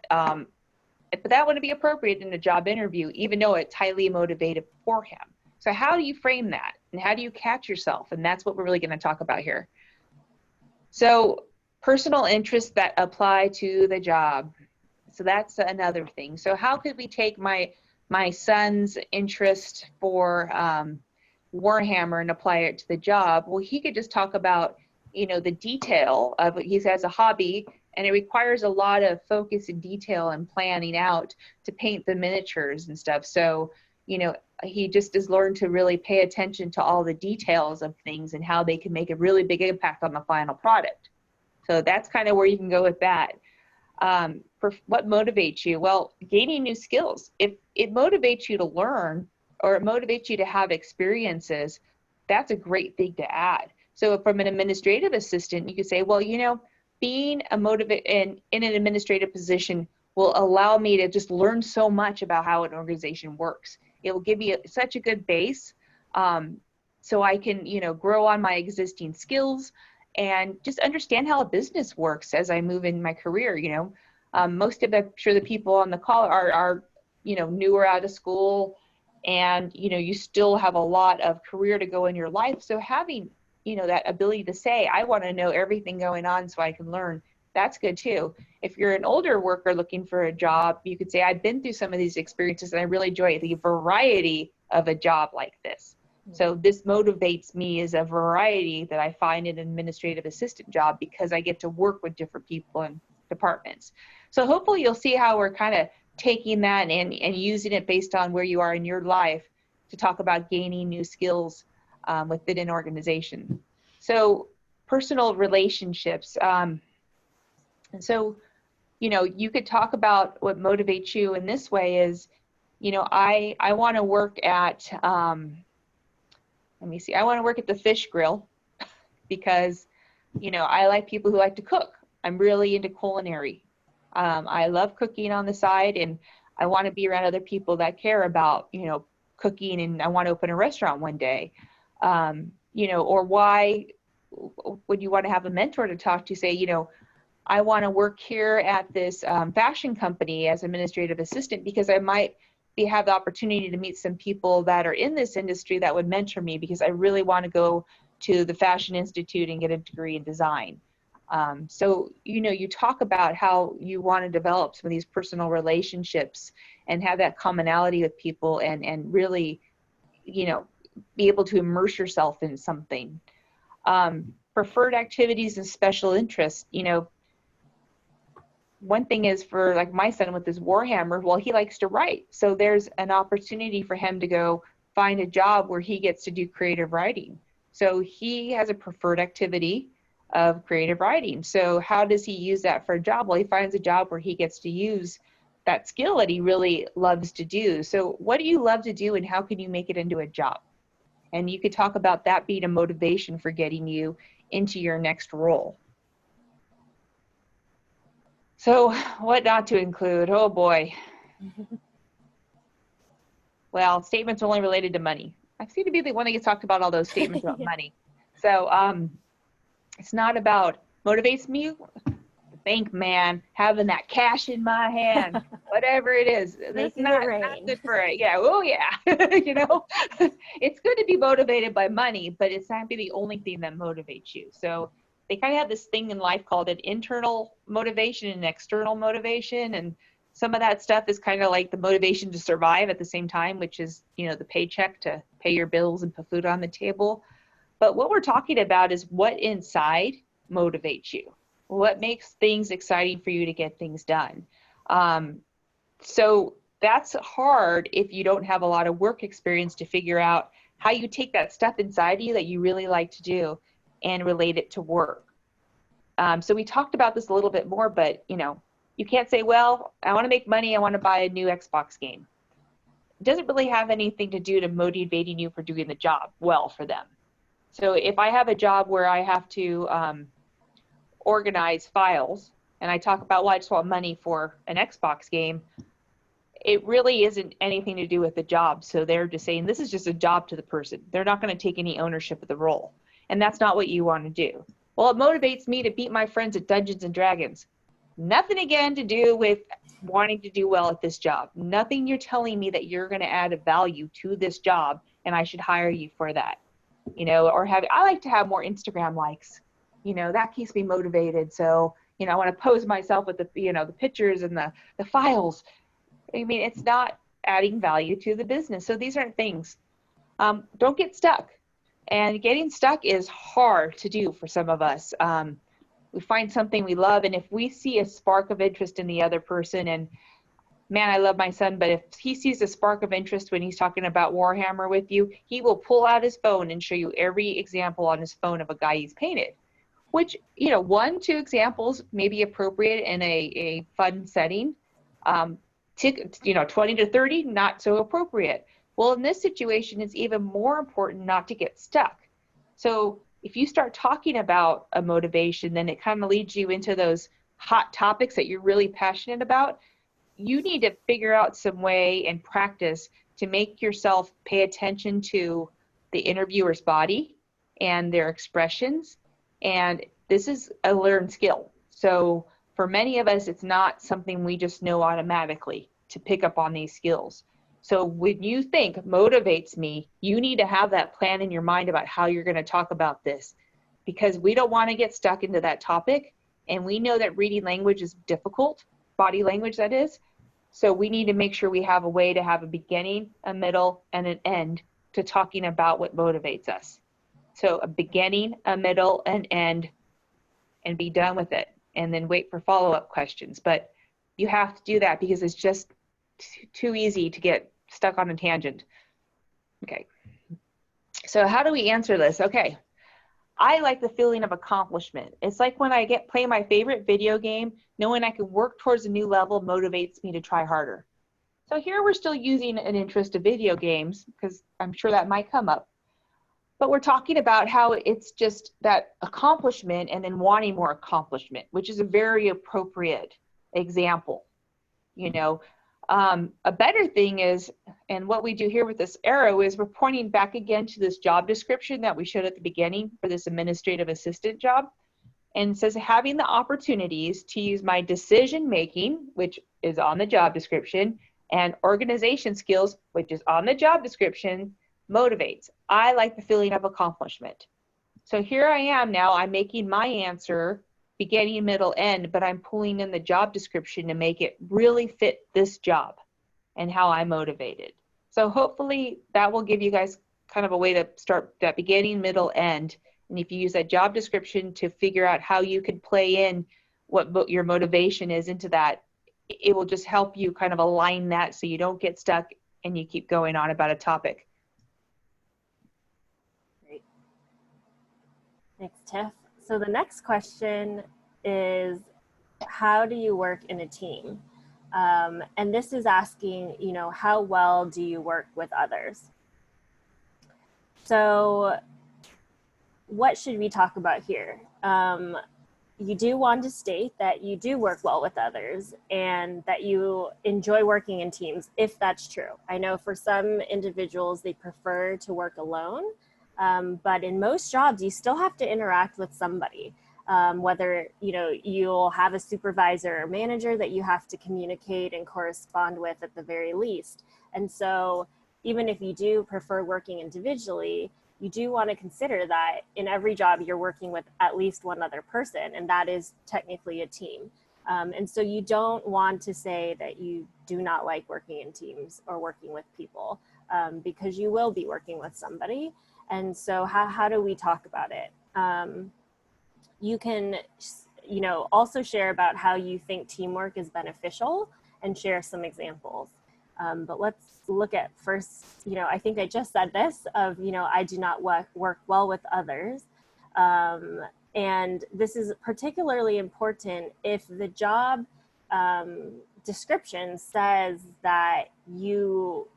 But that wouldn't be appropriate in a job interview, even though it's highly motivated for him. So how do you frame that? And how do you catch yourself? And that's what we're really going to talk about here. So personal interests that apply to the job. So that's another thing. So how could we take my son's interest for Warhammer and apply it to the job? Well, he could just talk about, you know, the detail of he has a hobby, and it requires a lot of focus and detail and planning out to paint the miniatures and stuff. So, you know, he just has learned to really pay attention to all the details of things and how they can make a really big impact on the final product. So that's kind of where you can go with that. For what motivates you? Well, gaining new skills. If it motivates you to learn or it motivates you to have experiences, that's a great thing to add. So from an administrative assistant, you could say, well, you know, being in an administrative position will allow me to just learn so much about how an organization works. It will give me such a good base, so I can, grow on my existing skills and just understand how a business works as I move in my career. Most of the, I'm sure the people on the call are newer out of school, and you still have a lot of career to go in your life. So having that ability to say, I want to know everything going on so I can learn, that's good too. If you're an older worker looking for a job, you could say, I've been through some of these experiences and I really enjoy the variety of a job like this. So this motivates me as a variety that I find in an administrative assistant job, because I get to work with different people and departments. So hopefully you'll see how we're kind of taking that and using it based on where you are in your life to talk about gaining new skills within an organization. So personal relationships. And so, you could talk about what motivates you in this way is, I want to work at, I want to work at the fish grill because, I like people who like to cook. I'm really into culinary. I love cooking on the side, and I want to be around other people that care about, cooking, and I want to open a restaurant one day. Or why would you want to have a mentor to talk to, say, I want to work here at this fashion company as administrative assistant because I might have the opportunity to meet some people that are in this industry that would mentor me, because I really want to go to the Fashion Institute and get a degree in design. So, you talk about how you want to develop some of these personal relationships and have that commonality with people and really, be able to immerse yourself in something. Preferred activities and special interests. One thing is for like my son with his Warhammer, well, he likes to write. So there's an opportunity for him to go find a job where he gets to do creative writing. So he has a preferred activity of creative writing. So how does he use that for a job? Well, he finds a job where he gets to use that skill that he really loves to do. So what do you love to do, and how can you make it into a job? And you could talk about that being a motivation for getting you into your next role. So what not to include? Oh boy. Well, statements only related to money. I seem to be the one that gets talked about all those statements about money. So it's not about, motivates me, the bank man, having that cash in my hand, whatever it is. It's not good for it. Yeah. Oh yeah. It's good to be motivated by money, but it's not be the only thing that motivates you. So they kind of have this thing in life called an internal motivation and external motivation. And some of that stuff is kind of like the motivation to survive at the same time, which is, the paycheck to pay your bills and put food on the table. But what we're talking about is what inside motivates you. What makes things exciting for you to get things done. So that's hard if you don't have a lot of work experience to figure out how you take that stuff inside you that you really like to do and relate it to work. So we talked about this a little bit more, but you can't say, well, I want to make money, I want to buy a new Xbox game. It doesn't really have anything to do to motivating you for doing the job well for them. So if I have a job where I have to organize files, and I talk about, well, I just want money for an Xbox game, it really isn't anything to do with the job. So they're just saying this is just a job to the person. They're not going to take any ownership of the role. And that's not what you want to do. Well, it motivates me to beat my friends at Dungeons and Dragons. Nothing again to do with wanting to do well at this job. Nothing you're telling me that you're going to add a value to this job and I should hire you for that. Or I like to have more Instagram likes. That keeps me motivated. So, I want to pose myself with the, the pictures and the files. I mean, it's not adding value to the business. So these aren't things. Don't get stuck. And getting stuck is hard to do for some of us. We find something we love, and if we see a spark of interest in the other person, and man, I love my son, but if he sees a spark of interest when he's talking about Warhammer with you, he will pull out his phone and show you every example on his phone of a guy he's painted, which, 1, 2 examples may be appropriate in a fun setting. 20 to 30, not so appropriate. Well, in this situation, it's even more important not to get stuck. So if you start talking about a motivation, then it kind of leads you into those hot topics that you're really passionate about. You need to figure out some way and practice to make yourself pay attention to the interviewer's body and their expressions. And this is a learned skill. So for many of us, it's not something we just know automatically to pick up on these skills. So when you think motivates me, you need to have that plan in your mind about how you're going to talk about this, because we don't want to get stuck into that topic. And we know that reading language is difficult, body language that is. So we need to make sure we have a way to have a beginning, a middle, and an end to talking about what motivates us. So a beginning, a middle, an end, and be done with it. And then wait for follow-up questions. But you have to do that because it's just too easy to get stuck on a tangent. Okay. So how do we answer this? Okay. I like the feeling of accomplishment. It's like when I play my favorite video game, knowing I can work towards a new level motivates me to try harder. So here we're still using an interest of video games because I'm sure that might come up. But we're talking about how it's just that accomplishment and then wanting more accomplishment, which is a very appropriate example. You know, a better thing is, and what we do here with this arrow is we're pointing back again to this job description that we showed at the beginning for this administrative assistant job. And it says having the opportunities to use my decision making, which is on the job description, and organization skills, which is on the job description, motivates. I like the feeling of accomplishment. So here I am now, I'm making my answer beginning, middle, end, but I'm pulling in the job description to make it really fit this job and how I'm motivated. So hopefully that will give you guys kind of a way to start that beginning, middle, end. And if you use that job description to figure out how you could play in what your motivation is into that, it will just help you kind of align that so you don't get stuck and you keep going on about a topic. Great. Thanks, Tiff. So the next question is, how do you work in a team? And this is asking, you know, how well do you work with others? So what should we talk about here? You do want to state that you do work well with others and that you enjoy working in teams, if that's true. I know for some individuals, they prefer to work alone, but in most jobs, you still have to interact with somebody. Whether, you know, you'll have a supervisor or manager that you have to communicate and correspond with at the very least. And so even if you do prefer working individually, you do want to consider that in every job you're working with at least one other person, and that is technically a team. And so you don't want to say that you do not like working in teams or working with people, because you will be working with somebody. And so how do we talk about it? You can, you know, also share about how you think teamwork is beneficial and share some examples. But let's look at first, you know, I think I just said this of, you know, I do not work well with others. And this is particularly important if the job description says that you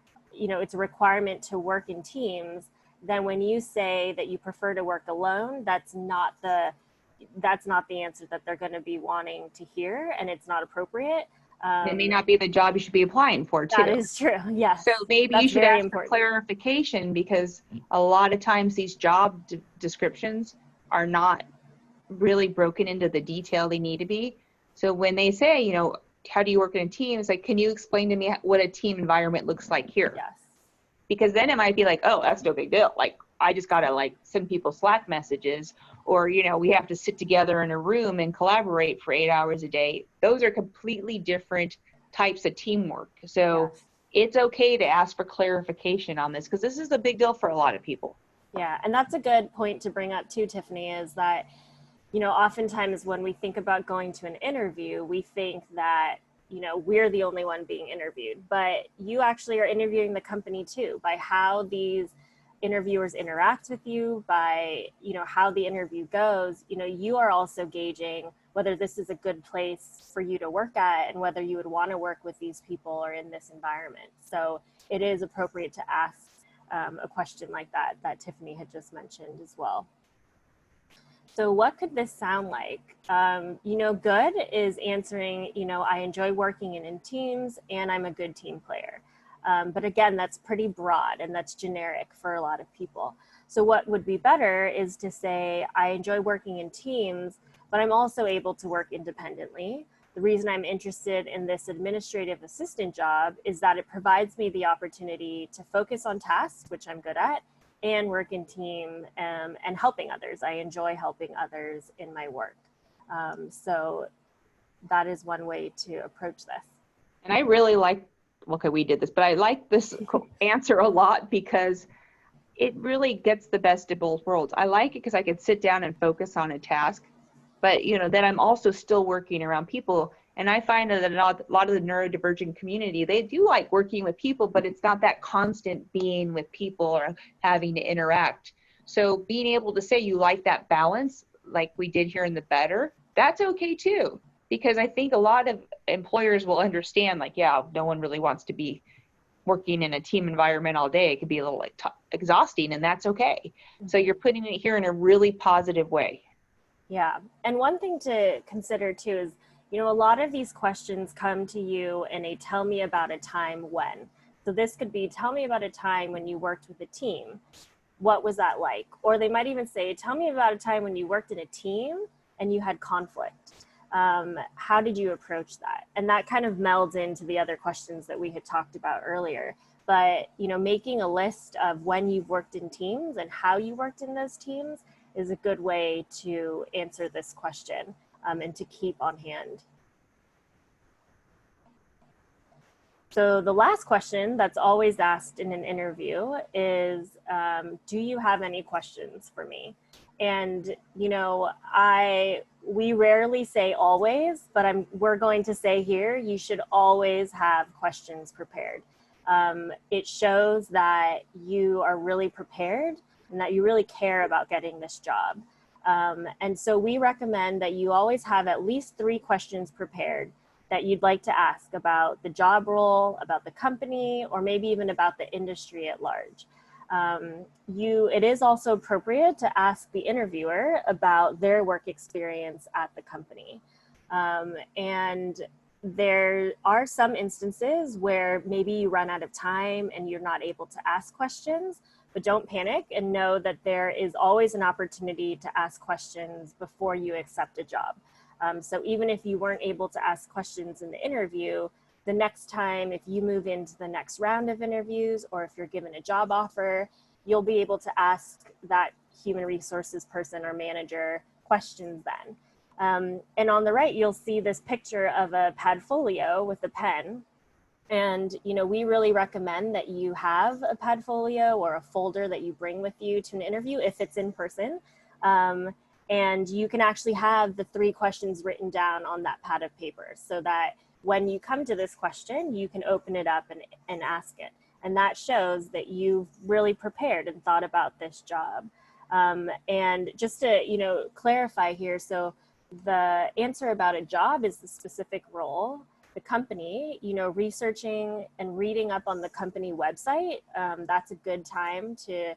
know, it's a requirement to work in teams. Then when you say that you prefer to work alone, that's not the answer that they're going to be wanting to hear, and it's not appropriate. It may not be the job you should be applying for, too. That is true, yes. So maybe you should ask for clarification, because a lot of times these job descriptions are not really broken into the detail they need to be. So when they say, you know, how do you work in a team? It's like, can you explain to me what a team environment looks like here? Yes. Because then it might be like, oh, that's no big deal. Like, I just got to like send people Slack messages, or, you know, we have to sit together in a room and collaborate for 8 hours a day. Those are completely different types of teamwork. So yes, it's okay to ask for clarification on this, because this is a big deal for a lot of people. Yeah, and that's a good point to bring up too, Tiffany, is that, you know, oftentimes when we think about going to an interview, we think that, you know, we're the only one being interviewed, but you actually are interviewing the company too, by how these interviewers interact with you, by, you know, how the interview goes. You know, you are also gauging whether this is a good place for you to work at and whether you would want to work with these people or in this environment. So it is appropriate to ask a question like that Tiffany had just mentioned as well. So what could this sound like? Good is answering, I enjoy working in teams and I'm a good team player. But again, that's pretty broad and that's generic for a lot of people. So what would be better is to say, I enjoy working in teams, but I'm also able to work independently. The reason I'm interested in this administrative assistant job is that it provides me the opportunity to focus on tasks, which I'm good at, and work in team and helping others. I enjoy helping others in my work. So that is one way to approach this. And I really like, okay, we did this, but I like this answer a lot because it really gets the best of both worlds. I like it because I can sit down and focus on a task, but then I'm also still working around people. And I find that a lot of the neurodivergent community, they do like working with people, but it's not that constant being with people or having to interact. So being able to say you like that balance, like we did here in the Better, that's okay too. Because I think a lot of employers will understand, like, yeah, no one really wants to be working in a team environment all day. It could be a little exhausting, and that's okay. So you're putting it here in a really positive way. Yeah. And one thing to consider too is, a lot of these questions come to you in a tell me about a time when. So this could be, tell me about a time when you worked with a team. What was that like? Or they might even say, tell me about a time when you worked in a team and you had conflict. How did you approach that? And that kind of melds into the other questions that we had talked about earlier. But, making a list of when you've worked in teams and how you worked in those teams is a good way to answer this question and to keep on hand. So the last question that's always asked in an interview is, do you have any questions for me? And, we rarely say always, but we're going to say here, you should always have questions prepared. It shows that you are really prepared and that you really care about getting this job. And so we recommend that you always have at least 3 questions prepared that you'd like to ask about the job role, about the company, or maybe even about the industry at large. It is also appropriate to ask the interviewer about their work experience at the company. And there are some instances where maybe you run out of time and you're not able to ask questions, but don't panic and know that there is always an opportunity to ask questions before you accept a job. So even if you weren't able to ask questions in the interview, the next time, if you move into the next round of interviews, or if you're given a job offer, you'll be able to ask that human resources person or manager questions then. And on the right, you'll see this picture of a Padfolio with a pen. And, we really recommend that you have a Padfolio or a folder that you bring with you to an interview if it's in person. And you can actually have the 3 questions written down on that pad of paper so that when you come to this question, you can open it up and ask it. And that shows that you've really prepared and thought about this job. And just to, clarify here, so the answer about a job is the specific role. The company, researching and reading up on the company website, that's a good time to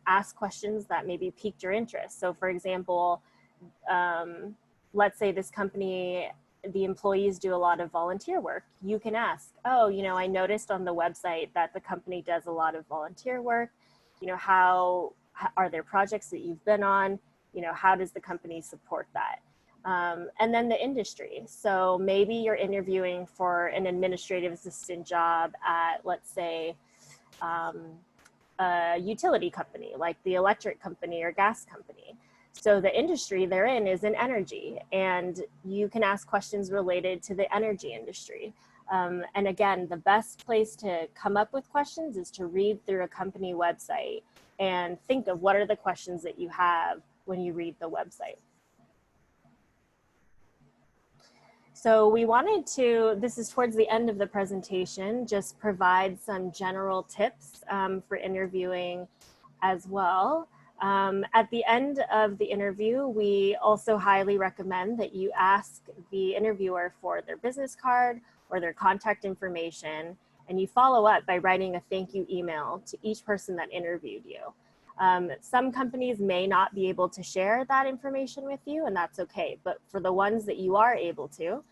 ask questions that maybe piqued your interest. So for example, let's say this company, the employees do a lot of volunteer work. You can ask, I noticed on the website that the company does a lot of volunteer work. How are there projects that you've been on? How does the company support that? And then the industry. So maybe you're interviewing for an administrative assistant job at, let's say, a utility company, like the electric company or gas company. So the industry they're in is in energy, and you can ask questions related to the energy industry. And again, the best place to come up with questions is to read through a company website and think of what are the questions that you have when you read the website. So we wanted to, this is towards the end of the presentation, just provide some general tips for interviewing as well. At the end of the interview, we also highly recommend that you ask the interviewer for their business card or their contact information, and you follow up by writing a thank you email to each person that interviewed you. Some companies may not be able to share that information with you, and that's okay. But for the ones that you are able to,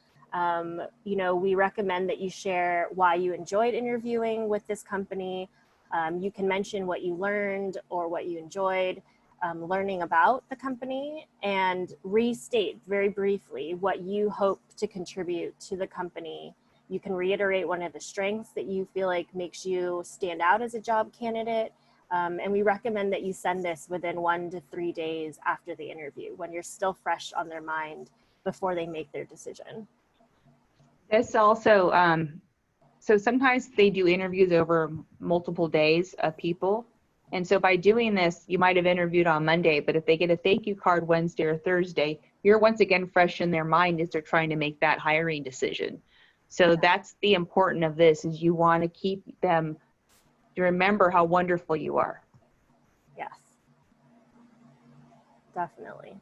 we recommend that you share why you enjoyed interviewing with this company. You can mention what you learned or what you enjoyed learning about the company, and restate very briefly what you hope to contribute to the company. You can reiterate one of the strengths that you feel like makes you stand out as a job candidate. And we recommend that you send this within 1 to 3 days after the interview, when you're still fresh on their mind before they make their decision. This also, so sometimes they do interviews over multiple days of people. And so by doing this, you might have interviewed on Monday, but if they get a thank you card Wednesday or Thursday, you're once again fresh in their mind as they're trying to make that hiring decision. So that's the important of this, is you want to keep them to remember how wonderful you are. Yes, definitely.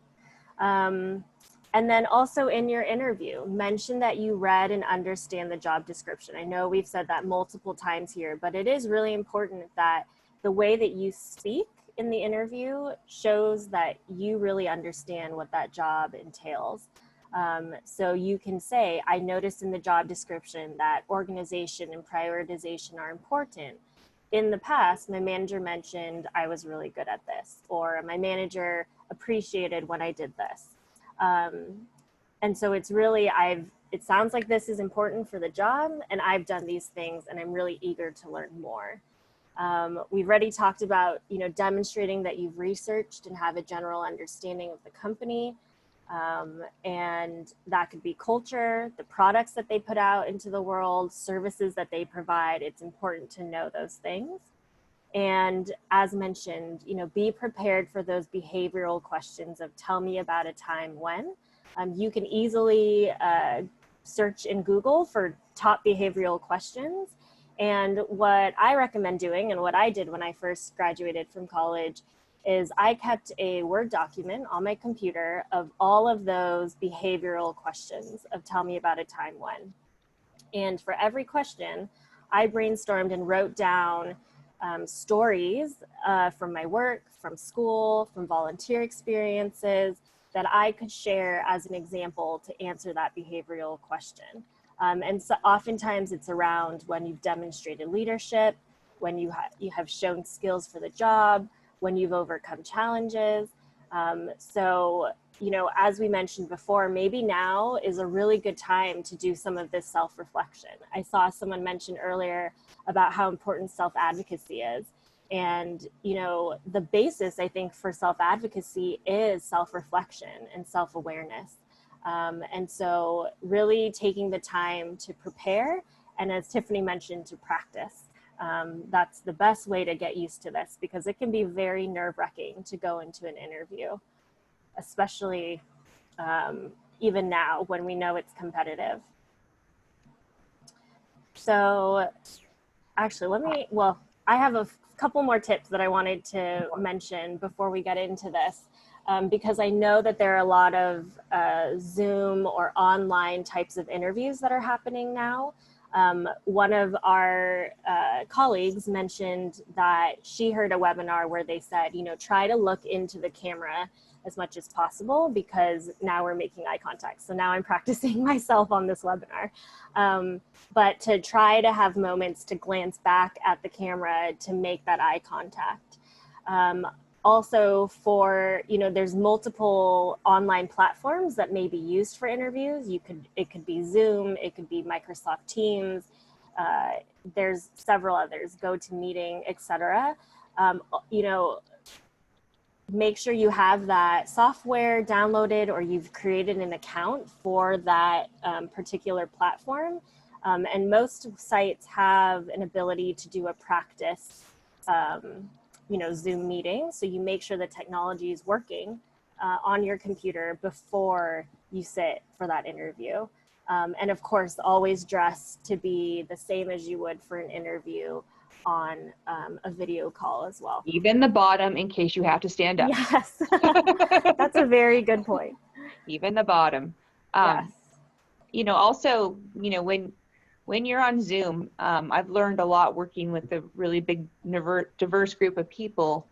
And then also in your interview, mention that you read and understand the job description. I know we've said that multiple times here, but it is really important that the way that you speak in the interview shows that you really understand what that job entails. So you can say, I noticed in the job description that organization and prioritization are important. In the past, my manager mentioned I was really good at this, or my manager appreciated when I did this. And so it's really, it sounds like this is important for the job, and I've done these things and I'm really eager to learn more. We've already talked about, demonstrating that you've researched and have a general understanding of the company. And that could be culture, the products that they put out into the world, services that they provide. It's important to know those things. And as mentioned, be prepared for those behavioral questions of tell me about a time when. You can easily search in Google for top behavioral questions. And what I recommend doing, and what I did when I first graduated from college, is I kept a Word document on my computer of all of those behavioral questions of tell me about a time when. And for every question, I brainstormed and wrote down stories from my work, from school, from volunteer experiences that I could share as an example to answer that behavioral question. And so oftentimes it's around when you've demonstrated leadership, when you have shown skills for the job, when you've overcome challenges. So, as we mentioned before, maybe now is a really good time to do some of this self-reflection. I saw someone mention earlier about how important self-advocacy is. And, the basis, I think, for self-advocacy is self-reflection and self-awareness. And so really taking the time to prepare, and as Tiffany mentioned, to practice. That's the best way to get used to this, because it can be very nerve-wracking to go into an interview, especially even now when we know it's competitive. So actually, I have a couple more tips that I wanted to mention before we get into this. Because I know that there are a lot of Zoom or online types of interviews that are happening now. One of our colleagues mentioned that she heard a webinar where they said, try to look into the camera as much as possible, because now we're making eye contact. So now I'm practicing myself on this webinar. But to try to have moments to glance back at the camera to make that eye contact. Also for, there's multiple online platforms that may be used for interviews. It could be Zoom, it could be Microsoft Teams. There's several others, GoToMeeting, etc. Make sure you have that software downloaded, or you've created an account for that particular platform. And most sites have an ability to do a practice Zoom meeting. So you make sure the technology is working on your computer before you sit for that interview. And of course, always dress to be the same as you would for an interview on a video call as well. Even the bottom, in case you have to stand up. Yes, that's a very good point. Even the bottom. Yes. Also, when you're on Zoom, I've learned a lot working with a really big, diverse group of people.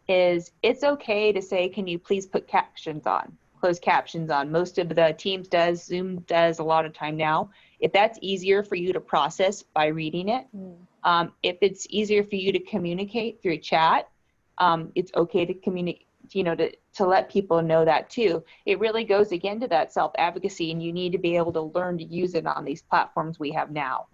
is it's okay to say, can you please put captions on, closed captions on? Most of the Teams does, Zoom does a lot of time now. If that's easier for you to process by reading it, if it's easier for you to communicate through chat, it's okay to communicate, to let people know that too. It really goes again to that self-advocacy, and you need to be able to learn to use it on these platforms we have now.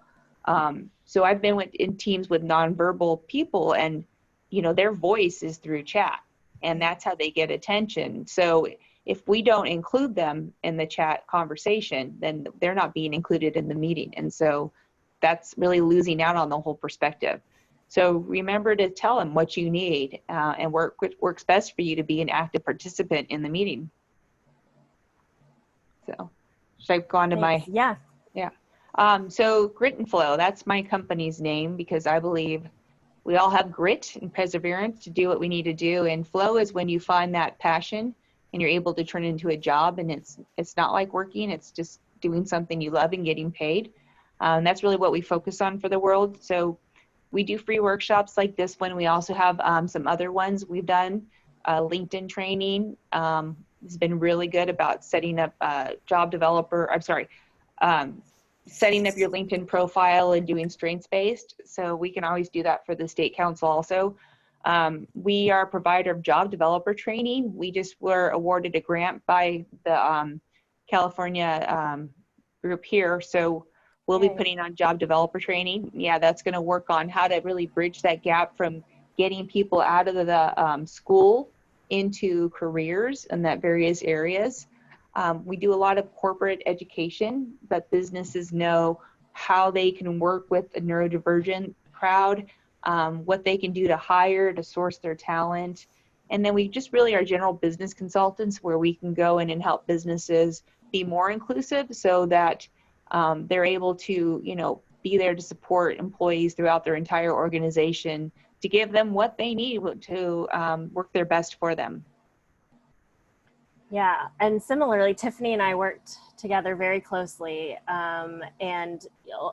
So I've been in teams with nonverbal people, and their voice is through chat, and that's how they get attention. So if we don't include them in the chat conversation, then they're not being included in the meeting. And so that's really losing out on the whole perspective. So remember to tell them what you need, and works best for you to be an active participant in the meeting. So should I go on to Thanks. Yeah. So Grit and Flow, that's my company's name, because I believe we all have grit and perseverance to do what we need to do. And flow is when you find that passion and you're able to turn it into a job, and it's not like working, it's just doing something you love and getting paid. And that's really what we focus on for the world. So we do free workshops like this one. We also have some other ones we've done. LinkedIn training has been really good about setting up setting up your LinkedIn profile and doing strengths-based. So we can always do that for the state council also. We are a provider of job developer training. We just were awarded a grant by the California group here. So we'll be putting on job developer training. Yeah, that's going to work on how to really bridge that gap from getting people out of the school into careers in that various areas. We do a lot of corporate education, that businesses know how they can work with a neurodivergent crowd, what they can do to hire, to source their talent. And then we just really are general business consultants, where we can go in and help businesses be more inclusive, so that they're able to, be there to support employees throughout their entire organization, to give them what they need to work their best for them. Yeah, and similarly, Tiffany and I worked together very closely, and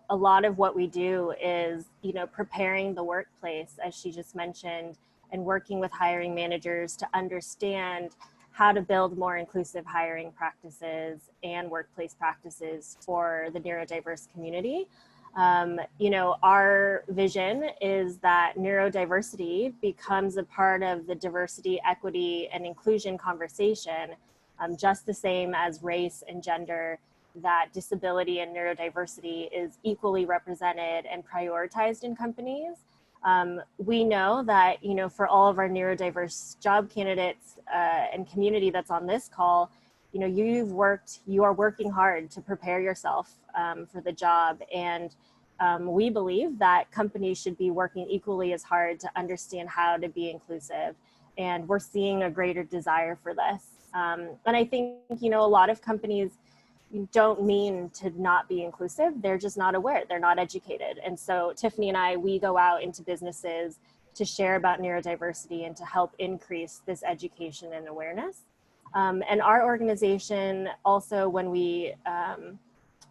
a lot of what we do is, preparing the workplace, as she just mentioned, and working with hiring managers to understand how to build more inclusive hiring practices and workplace practices for the neurodiverse community. Our vision is that neurodiversity becomes a part of the diversity, equity, and inclusion conversation, just the same as race and gender, that disability and neurodiversity is equally represented and prioritized in companies. We know that, for all of our neurodiverse job candidates and community that's on this call, you are working hard to prepare yourself for the job. And we believe that companies should be working equally as hard to understand how to be inclusive. And we're seeing a greater desire for this. And I think, a lot of companies don't mean to not be inclusive. They're just not aware. They're not educated. And so Tiffany and I, we go out into businesses to share about neurodiversity and to help increase this education and awareness. And our organization also, when we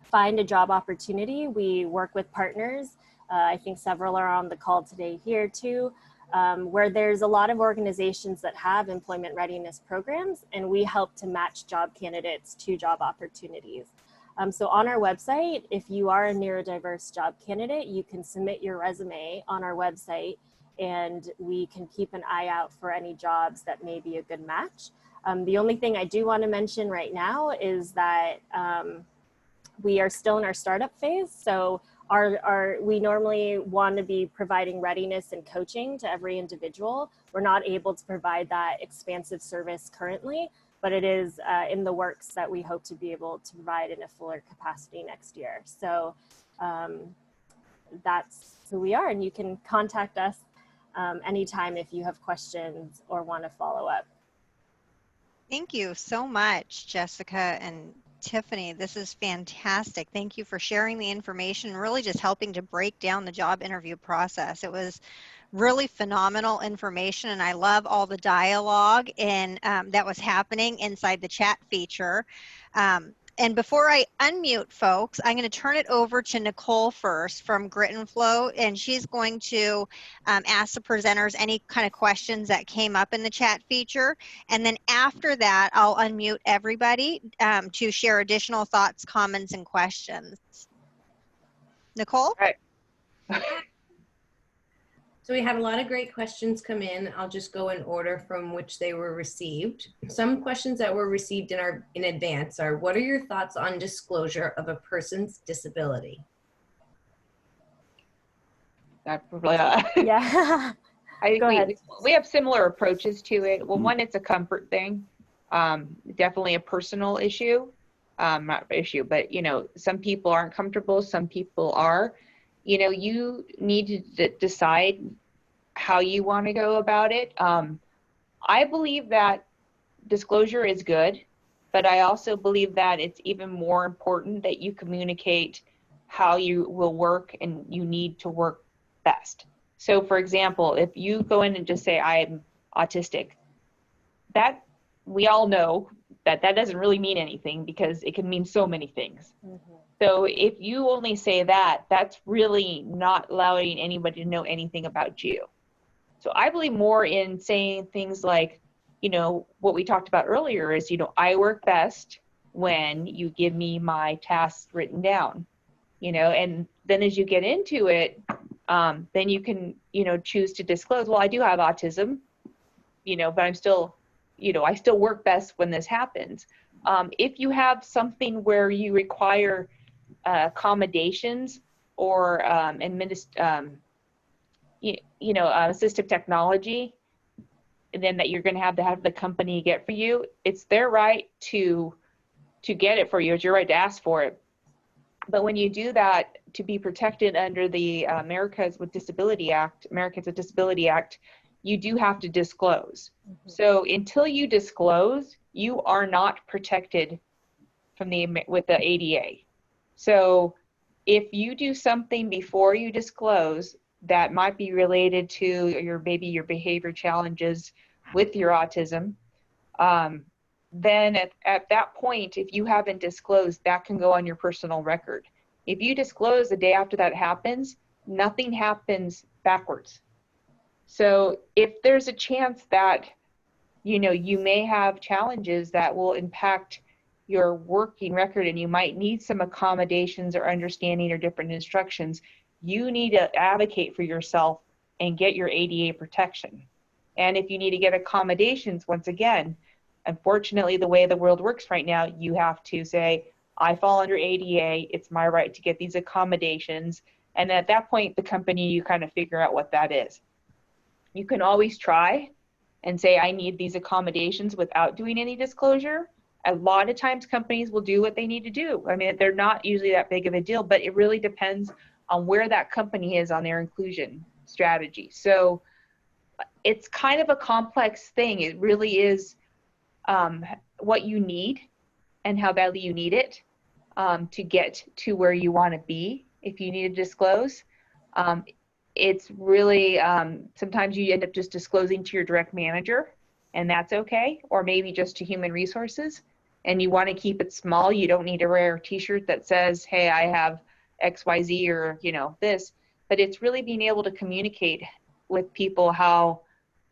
find a job opportunity, we work with partners. I think several are on the call today here too, where there's a lot of organizations that have employment readiness programs, and we help to match job candidates to job opportunities. So on our website, if you are a neurodiverse job candidate, you can submit your resume on our website, and we can keep an eye out for any jobs that may be a good match. The only thing I do want to mention right now is that we are still in our startup phase. So we normally want to be providing readiness and coaching to every individual. We're not able to provide that expansive service currently, but it is in the works that we hope to be able to provide in a fuller capacity next year. So that's who we are, and you can contact us anytime if you have questions or want to follow up. Thank you so much, Jessica and Tiffany. This is fantastic. Thank you for sharing the information, really just helping to break down the job interview process. It was really phenomenal information, and I love all the dialogue and that was happening inside the chat feature. And before I unmute folks, I'm going to turn it over to Nicole first from Grit and Flow, and she's going to ask the presenters any kind of questions that came up in the chat feature. And then after that, I'll unmute everybody to share additional thoughts, comments, and questions. Nicole? All right. So we had a lot of great questions come in. I'll just go in order from which they were received. Some questions that were received in advance are, what are your thoughts on disclosure of a person's disability? Yeah. I think Go ahead. we have similar approaches to it. Well, one, it's a comfort thing. Definitely a personal issue. Not issue, but some people aren't comfortable, some people are. You need to decide how you want to go about it. I believe that disclosure is good, but I also believe that it's even more important that you communicate how you will work and you need to work best. So for example, if you go in and just say, I'm autistic, that we all know that doesn't really mean anything because it can mean so many things. Mm-hmm. So if you only say that, that's really not allowing anybody to know anything about you. So I believe more in saying things like, what we talked about earlier is, I work best when you give me my tasks written down, and then as you get into it, then you can, choose to disclose, well, I do have autism, but I'm still, I still work best when this happens. If you have something where you require accommodations or assistive technology, and then that you're going to have the company get for you, it's their right to get it for you. It's your right to ask for it. But when you do that, to be protected under the Americans with Disability Act, you do have to disclose. Mm-hmm. So until you disclose, you are not protected from with the ADA. So if you do something before you disclose that might be related to your behavior challenges with your autism, then at that point, if you haven't disclosed, that can go on your personal record. If you disclose the day after that happens, nothing happens backwards. So if there's a chance that, you may have challenges that will impact your working record and you might need some accommodations or understanding or different instructions, you need to advocate for yourself and get your ADA protection. And if you need to get accommodations, once again, unfortunately, the way the world works right now, you have to say, I fall under ADA, it's my right to get these accommodations. And at that point, the company, you kind of figure out what that is. You can always try and say, I need these accommodations without doing any disclosure. A lot of times companies will do what they need to do. I mean, they're not usually that big of a deal, but it really depends on where that company is on their inclusion strategy. So it's kind of a complex thing. It really is what you need and how badly you need it to get to where you want to be if you need to disclose. It's really, sometimes you end up just disclosing to your direct manager, and that's okay, or maybe just to human resources, and you want to keep it small. You don't need to wear a t-shirt that says, hey, I have XYZ or, this, but it's really being able to communicate with people how,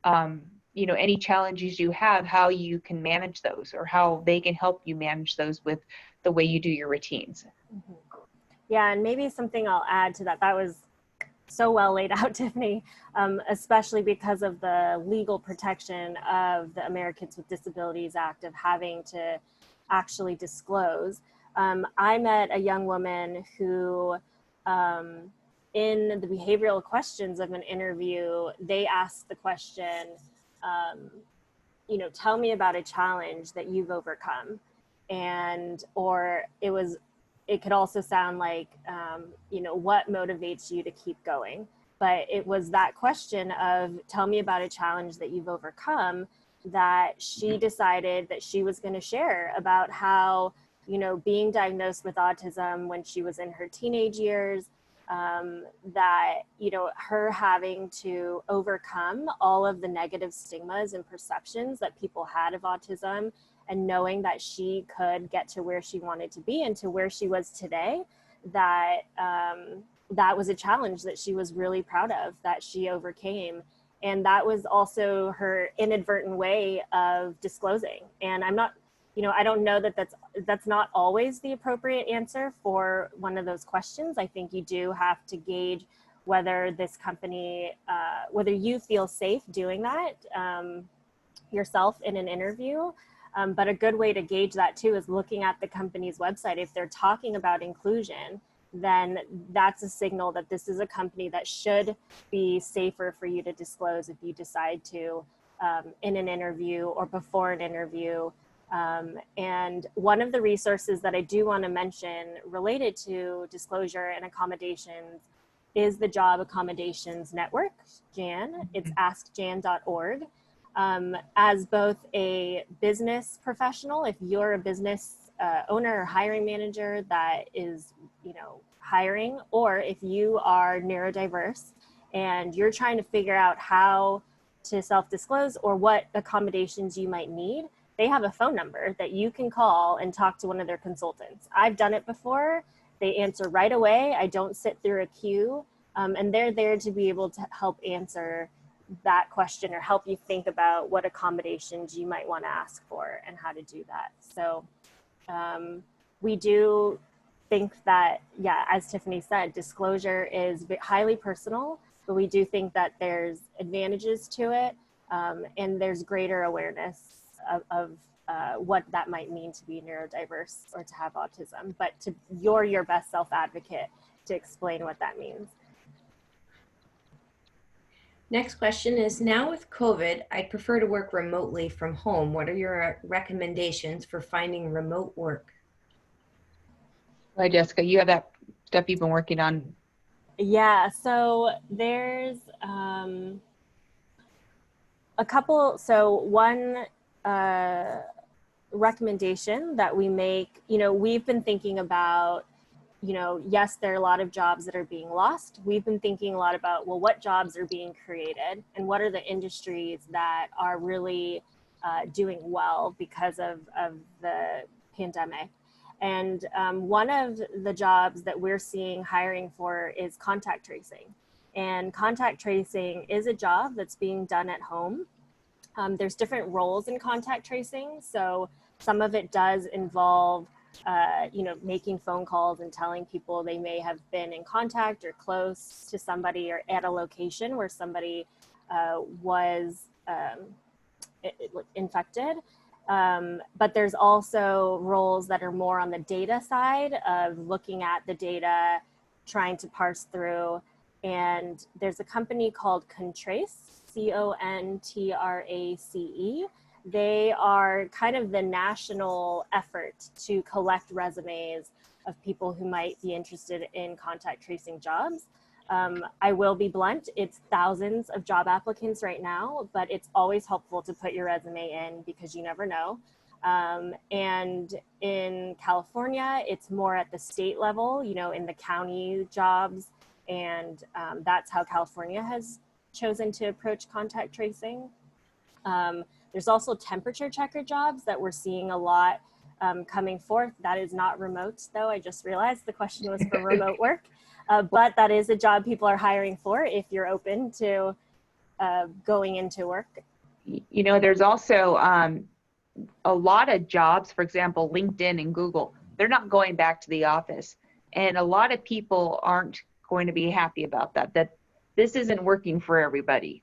any challenges you have, how you can manage those or how they can help you manage those with the way you do your routines. Mm-hmm. Yeah, and maybe something I'll add to that. That was so well laid out, Tiffany, especially because of the legal protection of the Americans with Disabilities Act of having to actually disclose. I met a young woman who, in the behavioral questions of an interview, they asked the question, tell me about a challenge that you've overcome. Or it could also sound like, what motivates you to keep going? But it was that question of, tell me about a challenge that you've overcome, that she decided that she was going to share about how, being diagnosed with autism when she was in her teenage years, that, her having to overcome all of the negative stigmas and perceptions that people had of autism, and knowing that she could get to where she wanted to be and to where she was today, that that was a challenge that she was really proud of, that she overcame. And that was also her inadvertent way of disclosing. And I'm not, I don't know that that's not always the appropriate answer for one of those questions. I think you do have to gauge whether this company, whether you feel safe doing that yourself in an interview. But a good way to gauge that too is looking at the company's website. If they're talking about inclusion, then that's a signal that this is a company that should be safer for you to disclose if you decide to in an interview or before an interview. And one of the resources that I do want to mention related to disclosure and accommodations is the Job Accommodations Network, JAN. It's askjan.org. As both a business professional, if you're a business owner or hiring manager that is, hiring, or if you are neurodiverse and you're trying to figure out how to self-disclose or what accommodations you might need, they have a phone number that you can call and talk to one of their consultants. I've done it before. They answer right away. I don't sit through a queue, and they're there to be able to help answer that question or help you think about what accommodations you might want to ask for and how to do that. So we do think that, as Tiffany said, disclosure is highly personal, but we do think that there's advantages to it, and there's greater awareness of what that might mean to be neurodiverse or to have autism, but you're your best self-advocate to explain what that means. Next question is, now with COVID, I'd prefer to work remotely from home. What are your recommendations for finding remote work? Hi, Jessica, you have that stuff you've been working on. Yeah, so there's a couple, so one recommendation that we make, we've been thinking about, yes, there are a lot of jobs that are being lost. We've been thinking a lot about, well, what jobs are being created and what are the industries that are really doing well because of the pandemic. And one of the jobs that we're seeing hiring for is contact tracing. And contact tracing is a job that's being done at home. There's different roles in contact tracing. So some of it does involve, making phone calls and telling people they may have been in contact or close to somebody or at a location where somebody was infected. But there's also roles that are more on the data side of looking at the data, trying to parse through. And there's a company called Contrace, CONTRACE. They are kind of the national effort to collect resumes of people who might be interested in contact tracing jobs. I will be blunt, it's thousands of job applicants right now, but it's always helpful to put your resume in because you never know. And in California, it's more at the state level, in the county jobs. And that's how California has chosen to approach contact tracing. There's also temperature checker jobs that we're seeing a lot coming forth. That is not remote, though. I just realized the question was for remote work. But that is a job people are hiring for if you're open to going into work. There's also a lot of jobs, for example, LinkedIn and Google, they're not going back to the office. And a lot of people aren't going to be happy about that this isn't working for everybody.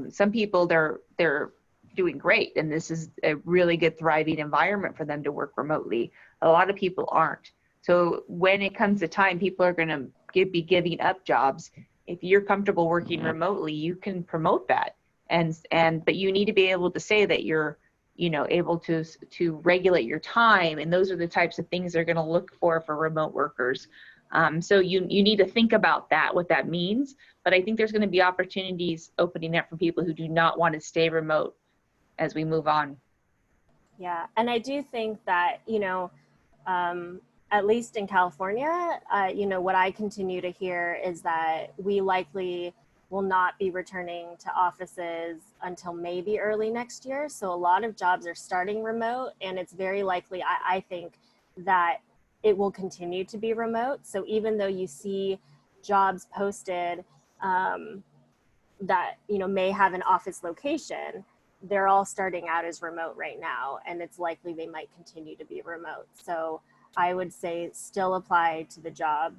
Some people, they're doing great, and this is a really good, thriving environment for them to work remotely. A lot of people aren't. So when it comes to time, people are going to be giving up jobs. If you're comfortable working remotely, you can promote that. But you need to be able to say that you're, able to regulate your time. And those are the types of things they're going to look for remote workers. So you need to think about that, what that means. But I think there's going to be opportunities opening up for people who do not want to stay remote as we move on. Yeah, and I do think that, at least in California, what I continue to hear is that we likely will not be returning to offices until maybe early next year. So a lot of jobs are starting remote, and it's very likely, I think, that it will continue to be remote. So even though you see jobs posted that, you know, may have an office location, they're all starting out as remote right now, and it's likely they might continue to be remote. So I would say still apply to the job.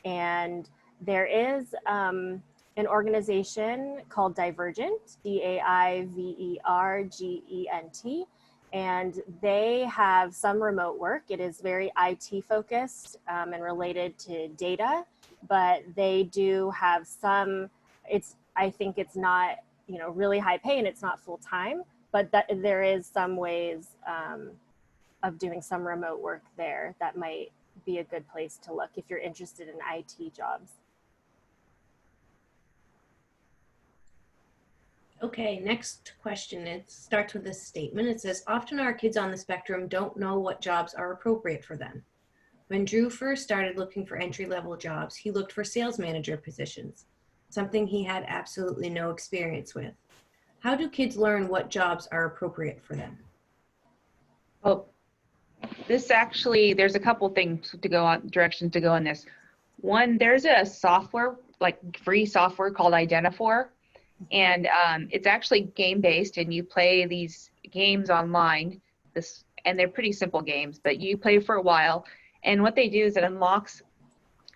And there is an organization called Divergent, DAIVERGENT, and they have some remote work. It is very IT focused and related to data, but they do have some, I think it's not, you know, really high pay and it's not full time, but that there is some ways of doing some remote work there that might be a good place to look if you're interested in IT jobs. Okay, next question. It starts with this statement. It says, often our kids on the spectrum don't know what jobs are appropriate for them. When Drew first started looking for entry-level jobs, he looked for sales manager positions, something he had absolutely no experience with. How do kids learn what jobs are appropriate for them? Well, this actually, there's a couple things to go on, directions to go on this. One, there's a software, like free software called Identifor, and it's actually game-based, and you play these games online. And they're pretty simple games, but you play for a while, and what they do is it unlocks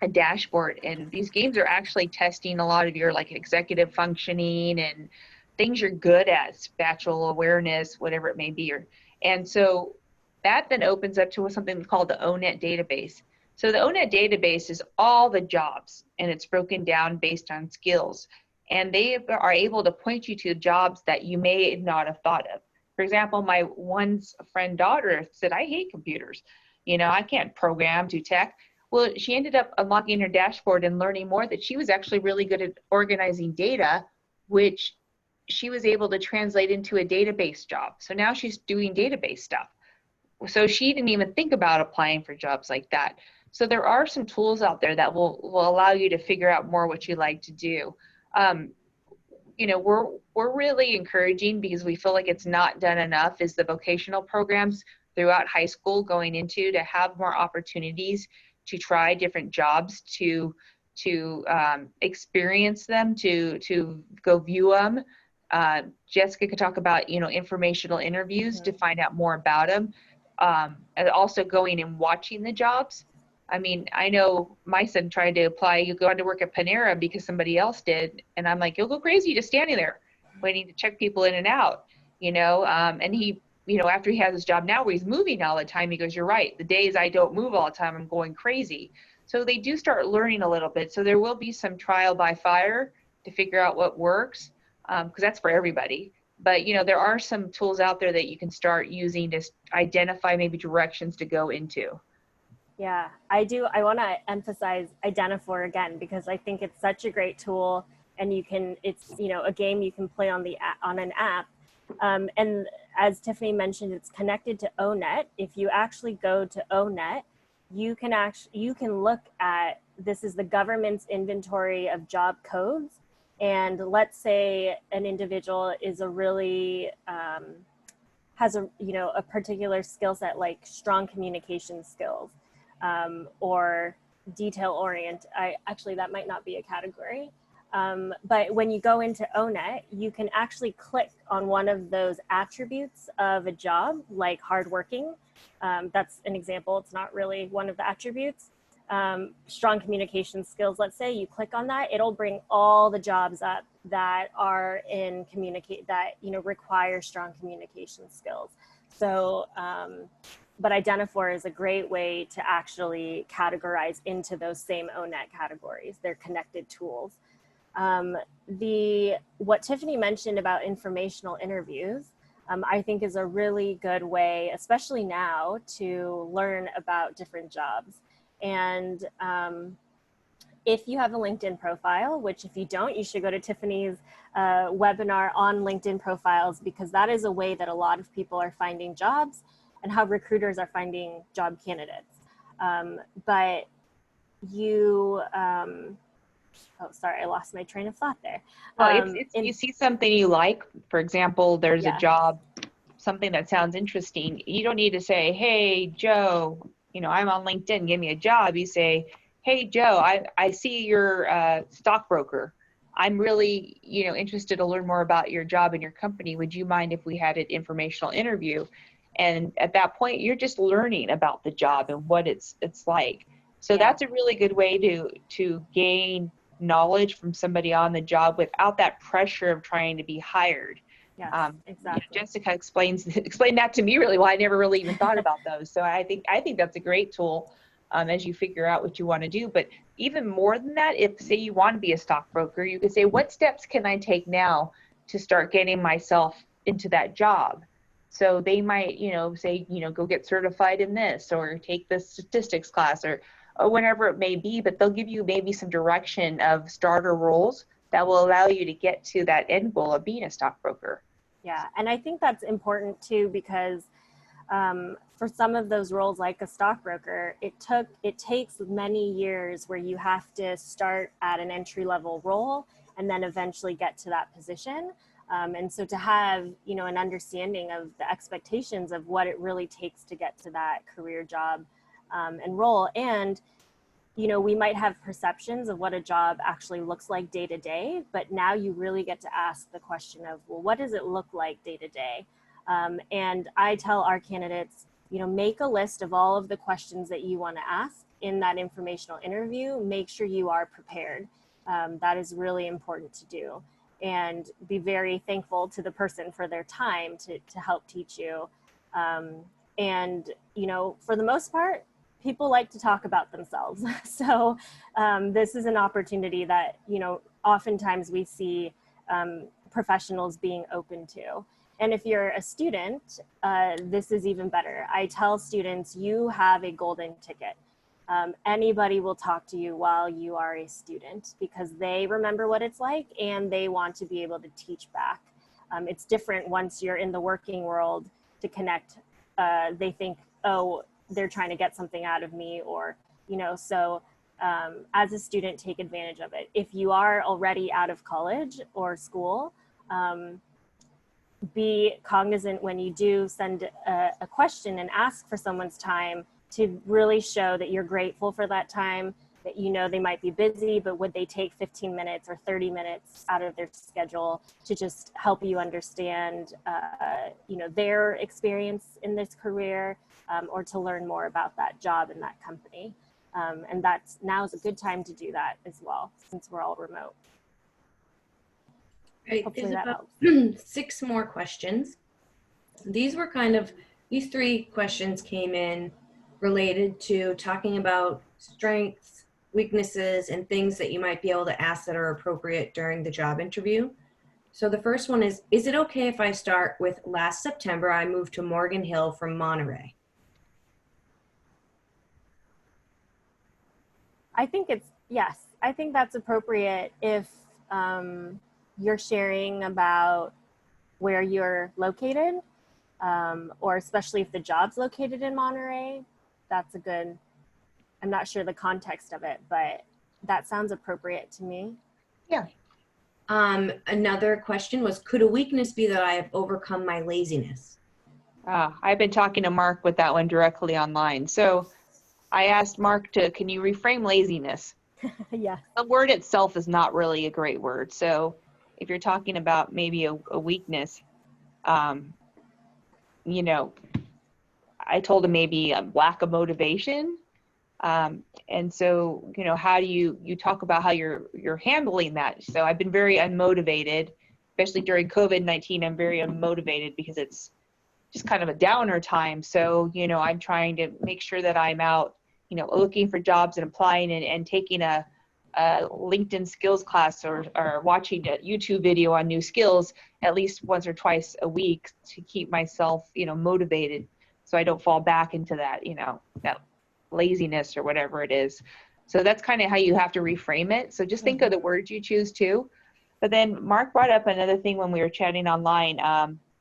a dashboard, and these games are actually testing a lot of your like executive functioning and things you're good at, spatial awareness, whatever it may be. And so that then opens up to something called the ONET database. So the ONET database is all the jobs, and it's broken down based on skills. And they are able to point you to jobs that you may not have thought of. For example, my one friend daughter said, I hate computers. You know, I can't program, do tech. Well, she ended up unlocking her dashboard and learning more that she was actually really good at organizing data, which she was able to translate into a database job. So now she's doing database stuff. So she didn't even think about applying for jobs like that. So there are some tools out there that will allow you to figure out more what you like to do. You know, we're really encouraging, because we feel like it's not done enough, is the vocational programs throughout high school going into, to have more opportunities to try different jobs, to experience them, to go view them. Jessica could talk about, you know, informational interviews to find out more about them, and also going and watching the jobs. I mean, I know my son tried to apply. You go on to work at Panera because somebody else did, and I'm like, you'll go crazy just standing there waiting to check people in and out, you know. And he, you know, after he has his job now where he's moving all the time, he goes, you're right, the days I don't move all the time, I'm going crazy. So they do start learning a little bit. So there will be some trial by fire to figure out what works, because that's for everybody. But, you know, there are some tools out there that you can start using to identify maybe directions to go into. Yeah, I do. I want to emphasize Identifor again, because I think it's such a great tool, and it's, you know, a game you can play on an app. And as Tiffany mentioned, it's connected to ONET. If you actually go to ONET, you can look at, this is the government's inventory of job codes. And let's say an individual is has a particular skill set, like strong communication skills, or detail orient. Actually, that might not be a category. But when you go into ONET, you can actually click on one of those attributes of a job, like hardworking. That's an example. It's not really one of the attributes. Strong communication skills, let's say you click on that, it'll bring all the jobs up that are require strong communication skills. So, but Identifor is a great way to actually categorize into those same ONET categories. They're connected tools. What Tiffany mentioned about informational interviews, I think is a really good way, especially now, to learn about different jobs. And if you have a LinkedIn profile, which if you don't, you should go to Tiffany's webinar on LinkedIn profiles, because that is a way that a lot of people are finding jobs and how recruiters are finding job candidates. But you, oh, sorry, I lost my train of thought there. Well, if you see something you like, for example, there's a Yeah. job, something that sounds interesting, you don't need to say, hey, Joe, I'm on LinkedIn, give me a job. You say, hey, Joe, I see you're a stockbroker. I'm really, interested to learn more about your job and your company. Would you mind if we had an informational interview? And at that point, you're just learning about the job and what it's like. So that's a really good way to gain knowledge from somebody on the job without that pressure of trying to be hired. Yes, Exactly. exactly. Jessica explained that to me really well. I never really even thought about those. So I think that's a great tool as you figure out what you want to do. But even more than that, if say you want to be a stockbroker, you could say, what steps can I take now to start getting myself into that job? So they might, say, go get certified in this or take this statistics class or whatever it may be, but they'll give you maybe some direction of starter roles that will allow you to get to that end goal of being a stockbroker. Yeah, and I think that's important too, because for some of those roles like a stockbroker, it takes many years where you have to start at an entry-level role and then eventually get to that position. And so to have, an understanding of the expectations of what it really takes to get to that career job and role. And, we might have perceptions of what a job actually looks like day to day, but now you really get to ask the question of, well, what does it look like day to day? And I tell our candidates, make a list of all of the questions that you want to ask in that informational interview. Make sure you are prepared. That is really important to do. And be very thankful to the person for their time to help teach you. And, for the most part, people like to talk about themselves. So this is an opportunity that, oftentimes we see professionals being open to. And if you're a student, this is even better. I tell students, you have a golden ticket. Anybody will talk to you while you are a student because they remember what it's like and they want to be able to teach back. It's different once you're in the working world to connect. They think, oh, they're trying to get something out of me, or, so as a student, take advantage of it. If you are already out of college or school, be cognizant when you do send a question and ask for someone's time to really show that you're grateful for that time, that they might be busy, but would they take 15 minutes or 30 minutes out of their schedule to just help you understand, their experience in this career, or to learn more about that job and that company. And now is a good time to do that as well, since we're all remote. Right, Hopefully that helps. 6 more questions. These three questions came in related to talking about strengths, weaknesses, and things that you might be able to ask that are appropriate during the job interview. So the first one is it okay if I start with last September, I moved to Morgan Hill from Monterey? I think yes. I think that's appropriate if you're sharing about where you're located, or especially if the job's located in Monterey. That's I'm not sure the context of it, but that sounds appropriate to me. Yeah. Another question was, could a weakness be that I have overcome my laziness? I've been talking to Mark with that one directly online. So I asked Mark can you reframe laziness? Yeah. The word itself is not really a great word. So if you're talking about maybe a weakness, I told him maybe a lack of motivation. And so, how do you talk about how you're handling that? So I've been very unmotivated, especially during COVID-19. I'm very unmotivated because it's just kind of a downer time. So, I'm trying to make sure that I'm out, looking for jobs and applying and taking a LinkedIn skills class or watching a YouTube video on new skills at least once or twice a week to keep myself, motivated so I don't fall back into that, that laziness or whatever it is. So that's kind of how you have to reframe it. So just think of the words you choose too. But then Mark brought up another thing when we were chatting online.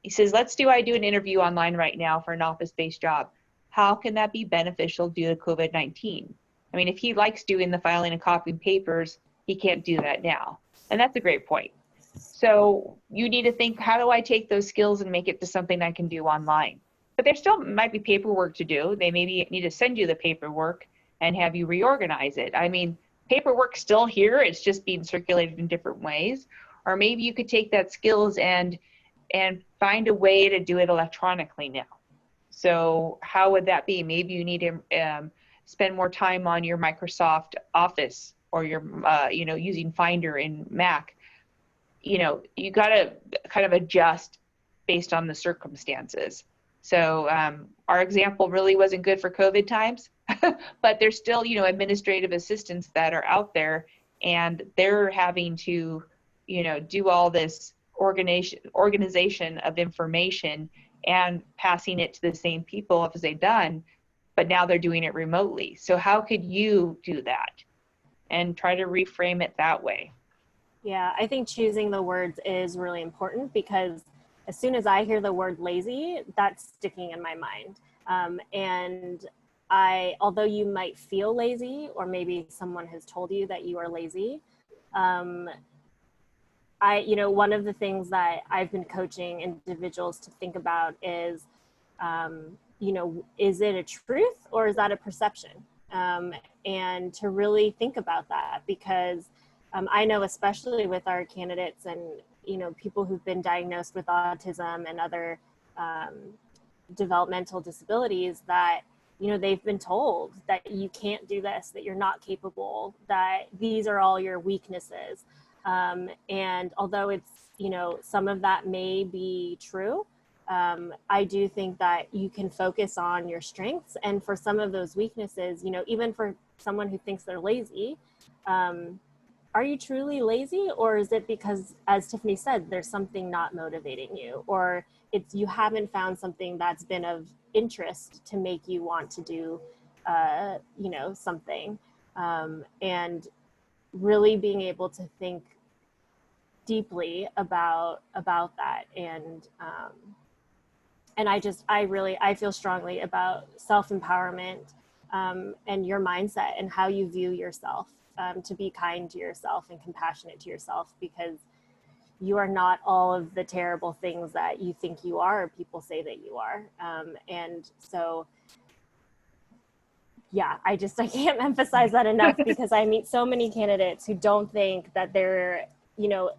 He says, I do an interview online right now for an office-based job. How can that be beneficial due to COVID-19? I mean, if he likes doing the filing and copying papers, he can't do that now. And that's a great point. So you need to think, how do I take those skills and make it to something I can do online? But there still might be paperwork to do. They maybe need to send you the paperwork and have you reorganize it. I mean, paperwork's still here, it's just being circulated in different ways. Or maybe you could take that skills and find a way to do it electronically now. So how would that be? Maybe you need to spend more time on your Microsoft Office or your, using Finder in Mac. You got to kind of adjust based on the circumstances. So our example really wasn't good for COVID times, but there's still, administrative assistants that are out there, and they're having to, do all this organization of information and passing it to the same people as they've done, but now they're doing it remotely. So how could you do that and try to reframe it that way? Yeah, I think choosing the words is really important, because as soon as I hear the word lazy, that's sticking in my mind. And although you might feel lazy, or maybe someone has told you that you are lazy, one of the things that I've been coaching individuals to think about is, is it a truth or is that a perception? And to really think about that, because I know, especially with our candidates and, people who've been diagnosed with autism and other developmental disabilities, that, they've been told that you can't do this, that you're not capable, that these are all your weaknesses. And although it's, some of that may be true, I do think that you can focus on your strengths. And for some of those weaknesses, even for someone who thinks they're lazy, are you truly lazy? Or is it because, as Tiffany said, there's something not motivating you, or you haven't found something that's been of interest to make you want to do, something. And really being able to think deeply about that. And I feel strongly about self-empowerment, and your mindset and how you view yourself, to be kind to yourself and compassionate to yourself, because you are not all of the terrible things that you think you are, or people say that you are. And so, yeah, I can't emphasize that enough, because I meet so many candidates who don't think that they're,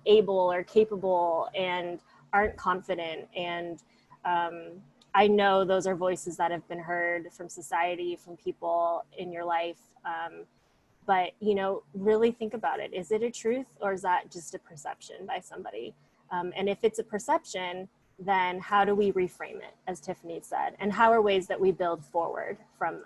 able or capable, and aren't confident. And I know those are voices that have been heard from society, from people in your life. But, really think about it. Is it a truth, or is that just a perception by somebody? And if it's a perception, then how do we reframe it, as Tiffany said? And how are ways that we build forward from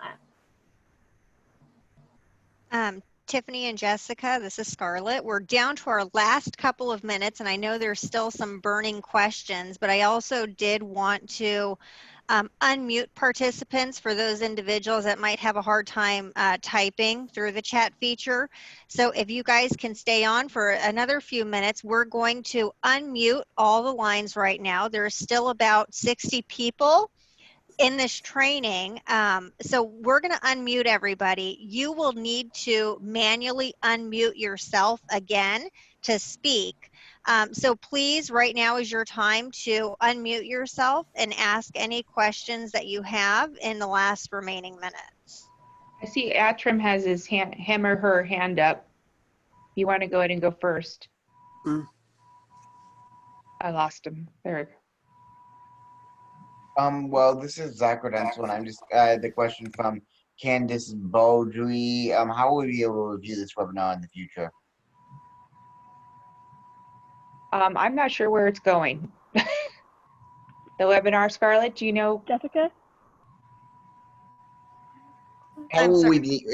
that? Tiffany and Jessica, this is Scarlett. We're down to our last couple of minutes, and I know there's still some burning questions, but I also did want to unmute participants for those individuals that might have a hard time typing through the chat feature. So if you guys can stay on for another few minutes, we're going to unmute all the lines right now. There's still about 60 people in this training. So we're going to unmute everybody. You will need to manually unmute yourself again to speak. So please, right now is your time to unmute yourself and ask any questions that you have in the last remaining minutes. I see Atrim has him or her hand up. You want to go ahead and go first? I lost him. There we go. Well, this is Zach Rodenzel, and I'm just the question from Candice Beaudry. How will we be able to review this webinar in the future? I'm not sure where it's going. The webinar, Scarlett, do you know? Jessica? How will we be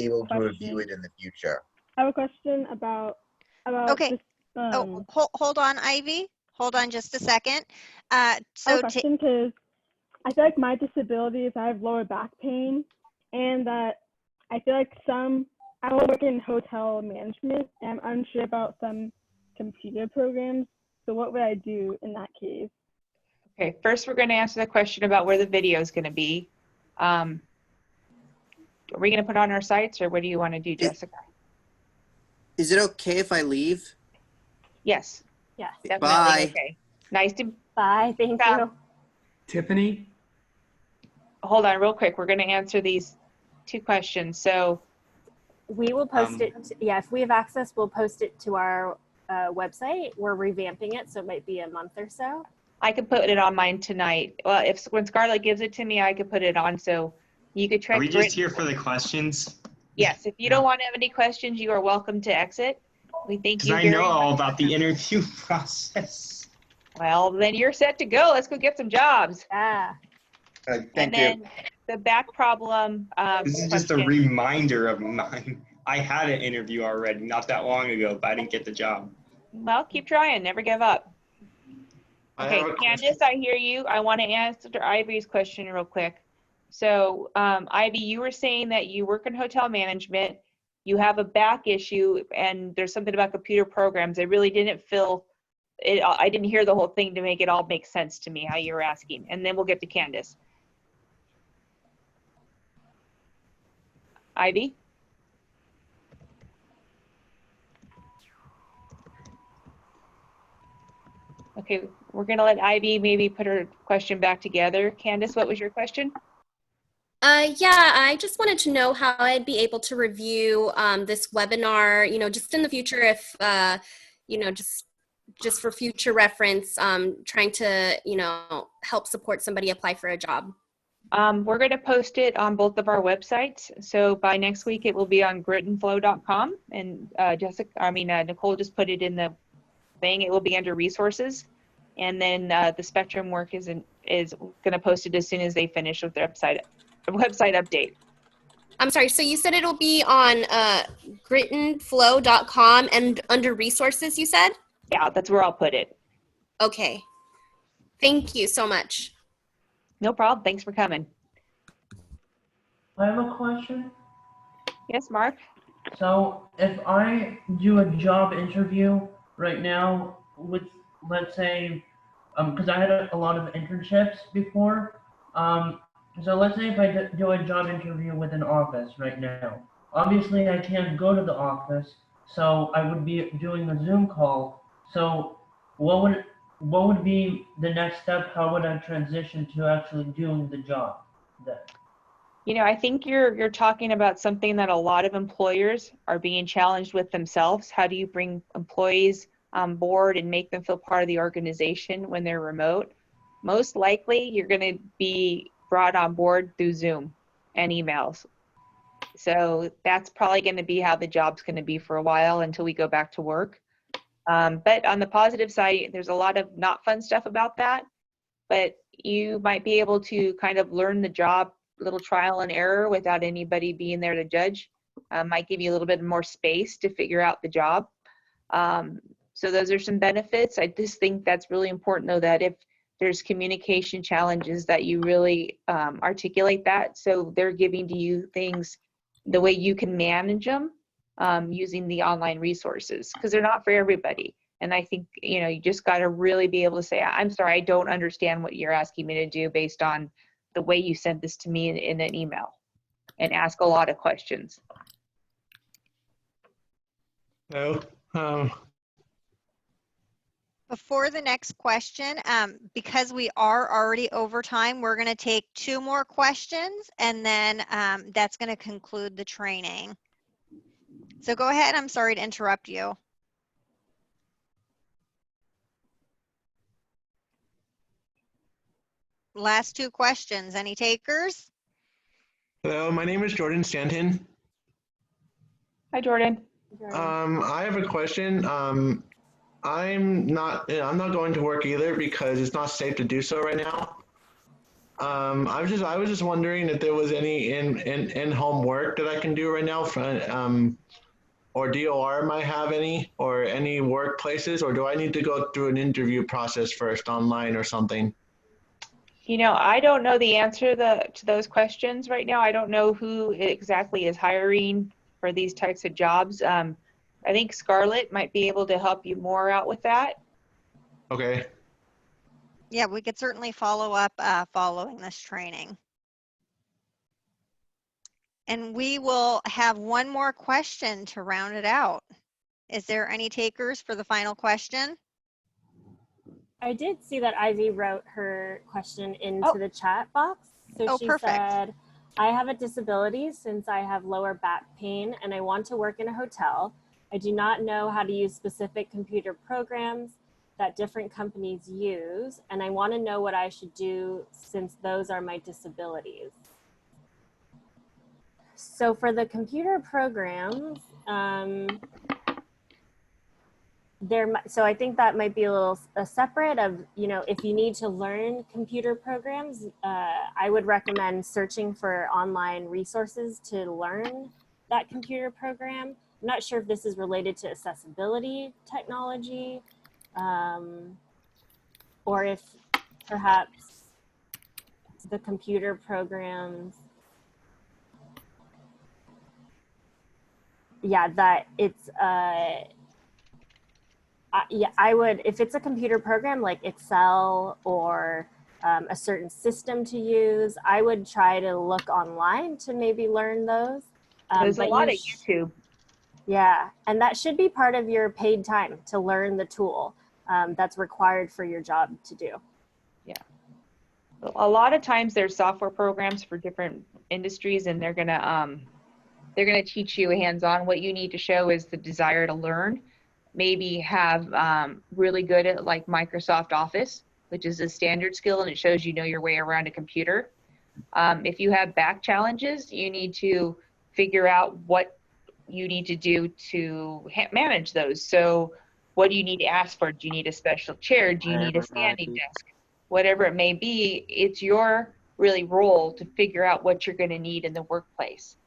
able to review it in the future? I have a question about Okay. this, Hold on, Ivy. Hold on just a second. I have a question, because I feel like my disability is I have lower back pain, and that I feel like I work in hotel management, and I'm unsure about some computer programs. So what would I do in that case? Okay, first we're going to answer the question about where the video is going to be. Are we going to put it on our sites, or what do you want to do, Jessica? Is it okay if I leave? Yes, Yes. definitely. Bye. Okay. Nice to, Bye. Thank Yeah. you. Tiffany? hold on real quick. We're going to answer these 2 questions. So, We will post it. Yeah, if we have access, we'll post it to our website. We're revamping it, so it might be a month or so. I could put it on mine tonight. Well, when Scarlett gives it to me, I could put it on. So you could check. Are we just here for the questions? Yes. If you don't want to have any questions, you are welcome to exit. We thank Because you I very know all much. about the interview process. Well, then you're set to go. Let's go get some jobs. Yeah. And Thank you. then the back problem. This is just a question. reminder of mine. I had an interview already not that long ago, but I didn't get the job. Well, keep trying. Never give up. I Okay, have a question. Candace, I hear you. I want to answer Ivy's question real quick. So, Ivy, you were saying that you work in hotel management, you have a back issue, and there's something about computer programs. I really didn't feel it. I didn't hear the whole thing to make it all make sense to me how you were asking. And then we'll get to Candace. Ivy? Okay, we're gonna let Ivy maybe put her question back together. Candace, what was your question? Yeah, I just wanted to know how I'd be able to review this webinar, just in the future if, just for future reference, trying to, help support somebody apply for a job. We're going to post it on both of our websites. So by next week, it will be on gritandflow.com. And Nicole just put it in the thing. It will be under resources. And then the Spectrum work is going to post it as soon as they finish with their website update. I'm sorry, so you said it'll be on gritandflow.com and under resources, you said? Yeah, that's where I'll put it. Okay. Thank you so much. No problem. Thanks for coming. I have a question. Yes, Mark? So if I do a job interview right now with, let's say, because I had a lot of internships before, so let's say if I do a job interview with an office right now, obviously I can't go to the office, so I would be doing a Zoom call. So what would be the next step? How would I transition to actually doing the job then? I think you're talking about something that a lot of employers are being challenged with themselves. How do you bring employees on board and make them feel part of the organization when they're remote? Most likely, you're going to be brought on board through Zoom and emails. So that's probably going to be how the job's going to be for a while until we go back to work. But on the positive side, there's a lot of not fun stuff about that. But you might be able to kind of learn the job, little trial and error without anybody being there to judge. Might give you a little bit more space to figure out the job. So those are some benefits. I just think that's really important, though, that if there's communication challenges, that you really articulate that. So they're giving to you things the way you can manage them using the online resources, because they're not for everybody. And I think, you just got to really be able to say, I'm sorry, I don't understand what you're asking me to do based on the way you sent this to me in an email, and ask a lot of questions. No. Before the next question, because we are already over time, we're going to take 2 more questions, and then that's going to conclude the training. So go ahead. I'm sorry to interrupt you. Last 2 questions. Any takers? Hello, my name is Jordan Stanton. Hi, Jordan. I have a question. I'm not going to work either because it's not safe to do so right now. I was just wondering if there was any in-home work that I can do right now, or DOR might have any, or any workplaces, or do I need to go through an interview process first online or something? I don't know the answer to those questions right now. I don't know who exactly is hiring for these types of jobs. I think Scarlett might be able to help you more out with that. Okay. Yeah, we could certainly follow up following this training. And we will have one more question to round it out. Is there any takers for the final question? I did see that Ivy wrote her question into Oh. the chat box. So Oh, she perfect. said, I have a disability since I have lower back pain and I want to work in a hotel. I do not know how to use specific computer programs that different companies use, and I want to know what I should do since those are my disabilities. So for the computer programs, so I think that might be a separate of, you know, if you need to learn computer programs, I would recommend searching for online resources to learn that computer program. I'm not sure if this is related to accessibility technology, or if perhaps the computer programs, yeah, that it's, yeah, I would, if it's a computer program like Excel or a certain system to use, I would try to look online to maybe learn those. There's a lot of YouTube. Yeah, and that should be part of your paid time to learn the tool that's required for your job to do. Yeah. A lot of times there's software programs for different industries, and they're gonna teach you hands-on. What you need to show is the desire to learn. Maybe have really good at like Microsoft Office, which is a standard skill, and it shows you know your way around a computer. If you have back challenges, you need to figure out what you need to do to manage those. So what do you need to ask for? Do you need a special chair? Do you need a standing desk? Whatever it may be, it's your really role to figure out what you're going to need in the workplace.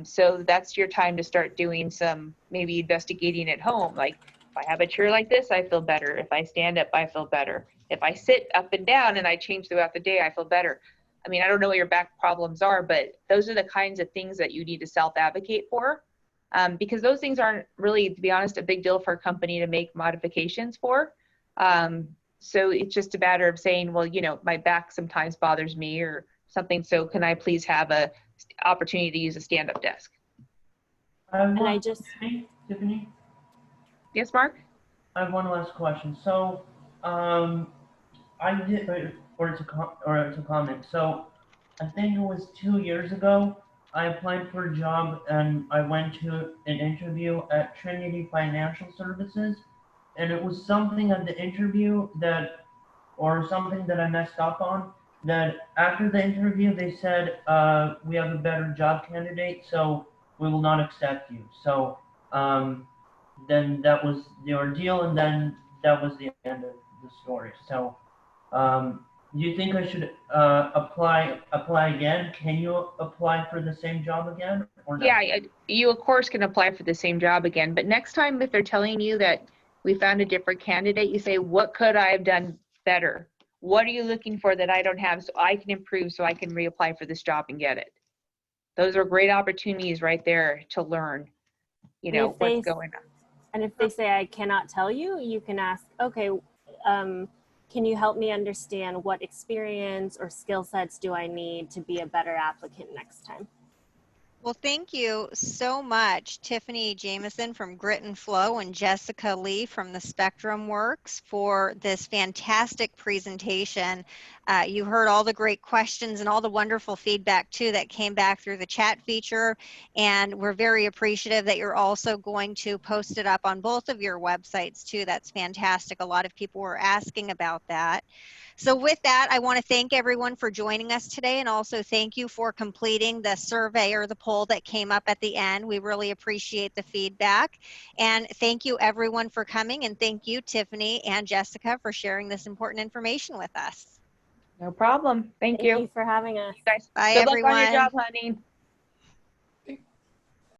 So that's your time to start doing some maybe investigating at home. Like if I have a chair like this, I feel better. If I stand up, I feel better. If I sit up and down and I change throughout the day, I feel better. I mean, I don't know what your back problems are, but those are the kinds of things that you need to self-advocate for, because those things aren't really, to be honest, a big deal for a company to make modifications for. So it's just a matter of saying, well, you know, my back sometimes bothers me or something. So can I please have a opportunity to use a stand-up desk? Tiffany? Yes, Mark? I have one last question. So, I did, or it's a comment. So, I think it was 2 years ago, I applied for a job and I went to an interview at Trinity Financial Services, and it was something at the interview or something that I messed up on, that after the interview they said, we have a better job candidate, so we will not accept you. So then that was the ordeal, and then that was the end of the story. So do you think I should apply again? Can you apply for the same job again or not? Yeah, you of course can apply for the same job again, but next time if they're telling you that we found a different candidate, you say, what could I have done better? What are you looking for that I don't have so I can improve, so I can reapply for this job and get it? Those are great opportunities right there to learn, you know, what's going on. And if they say, I cannot tell you, you can ask, okay, can you help me understand what experience or skill sets do I need to be a better applicant next time? Well, thank you so much, Tiffany Jameson from Grit and Flow and Jessica Lee from the Spectrum Works for this fantastic presentation. You heard all the great questions and all the wonderful feedback too that came back through the chat feature, and we're very appreciative that you're also going to post it up on both of your websites too. That's fantastic. A lot of people were asking about that. So with that, I want to thank everyone for joining us today, and also thank you for completing the survey or the poll that came up at the end. We really appreciate the feedback. And thank you everyone for coming, and thank you Tiffany and Jessica for sharing this important information with us. No problem. Thank you. Thank you for having us. You guys, Bye good everyone. luck on your job hunting.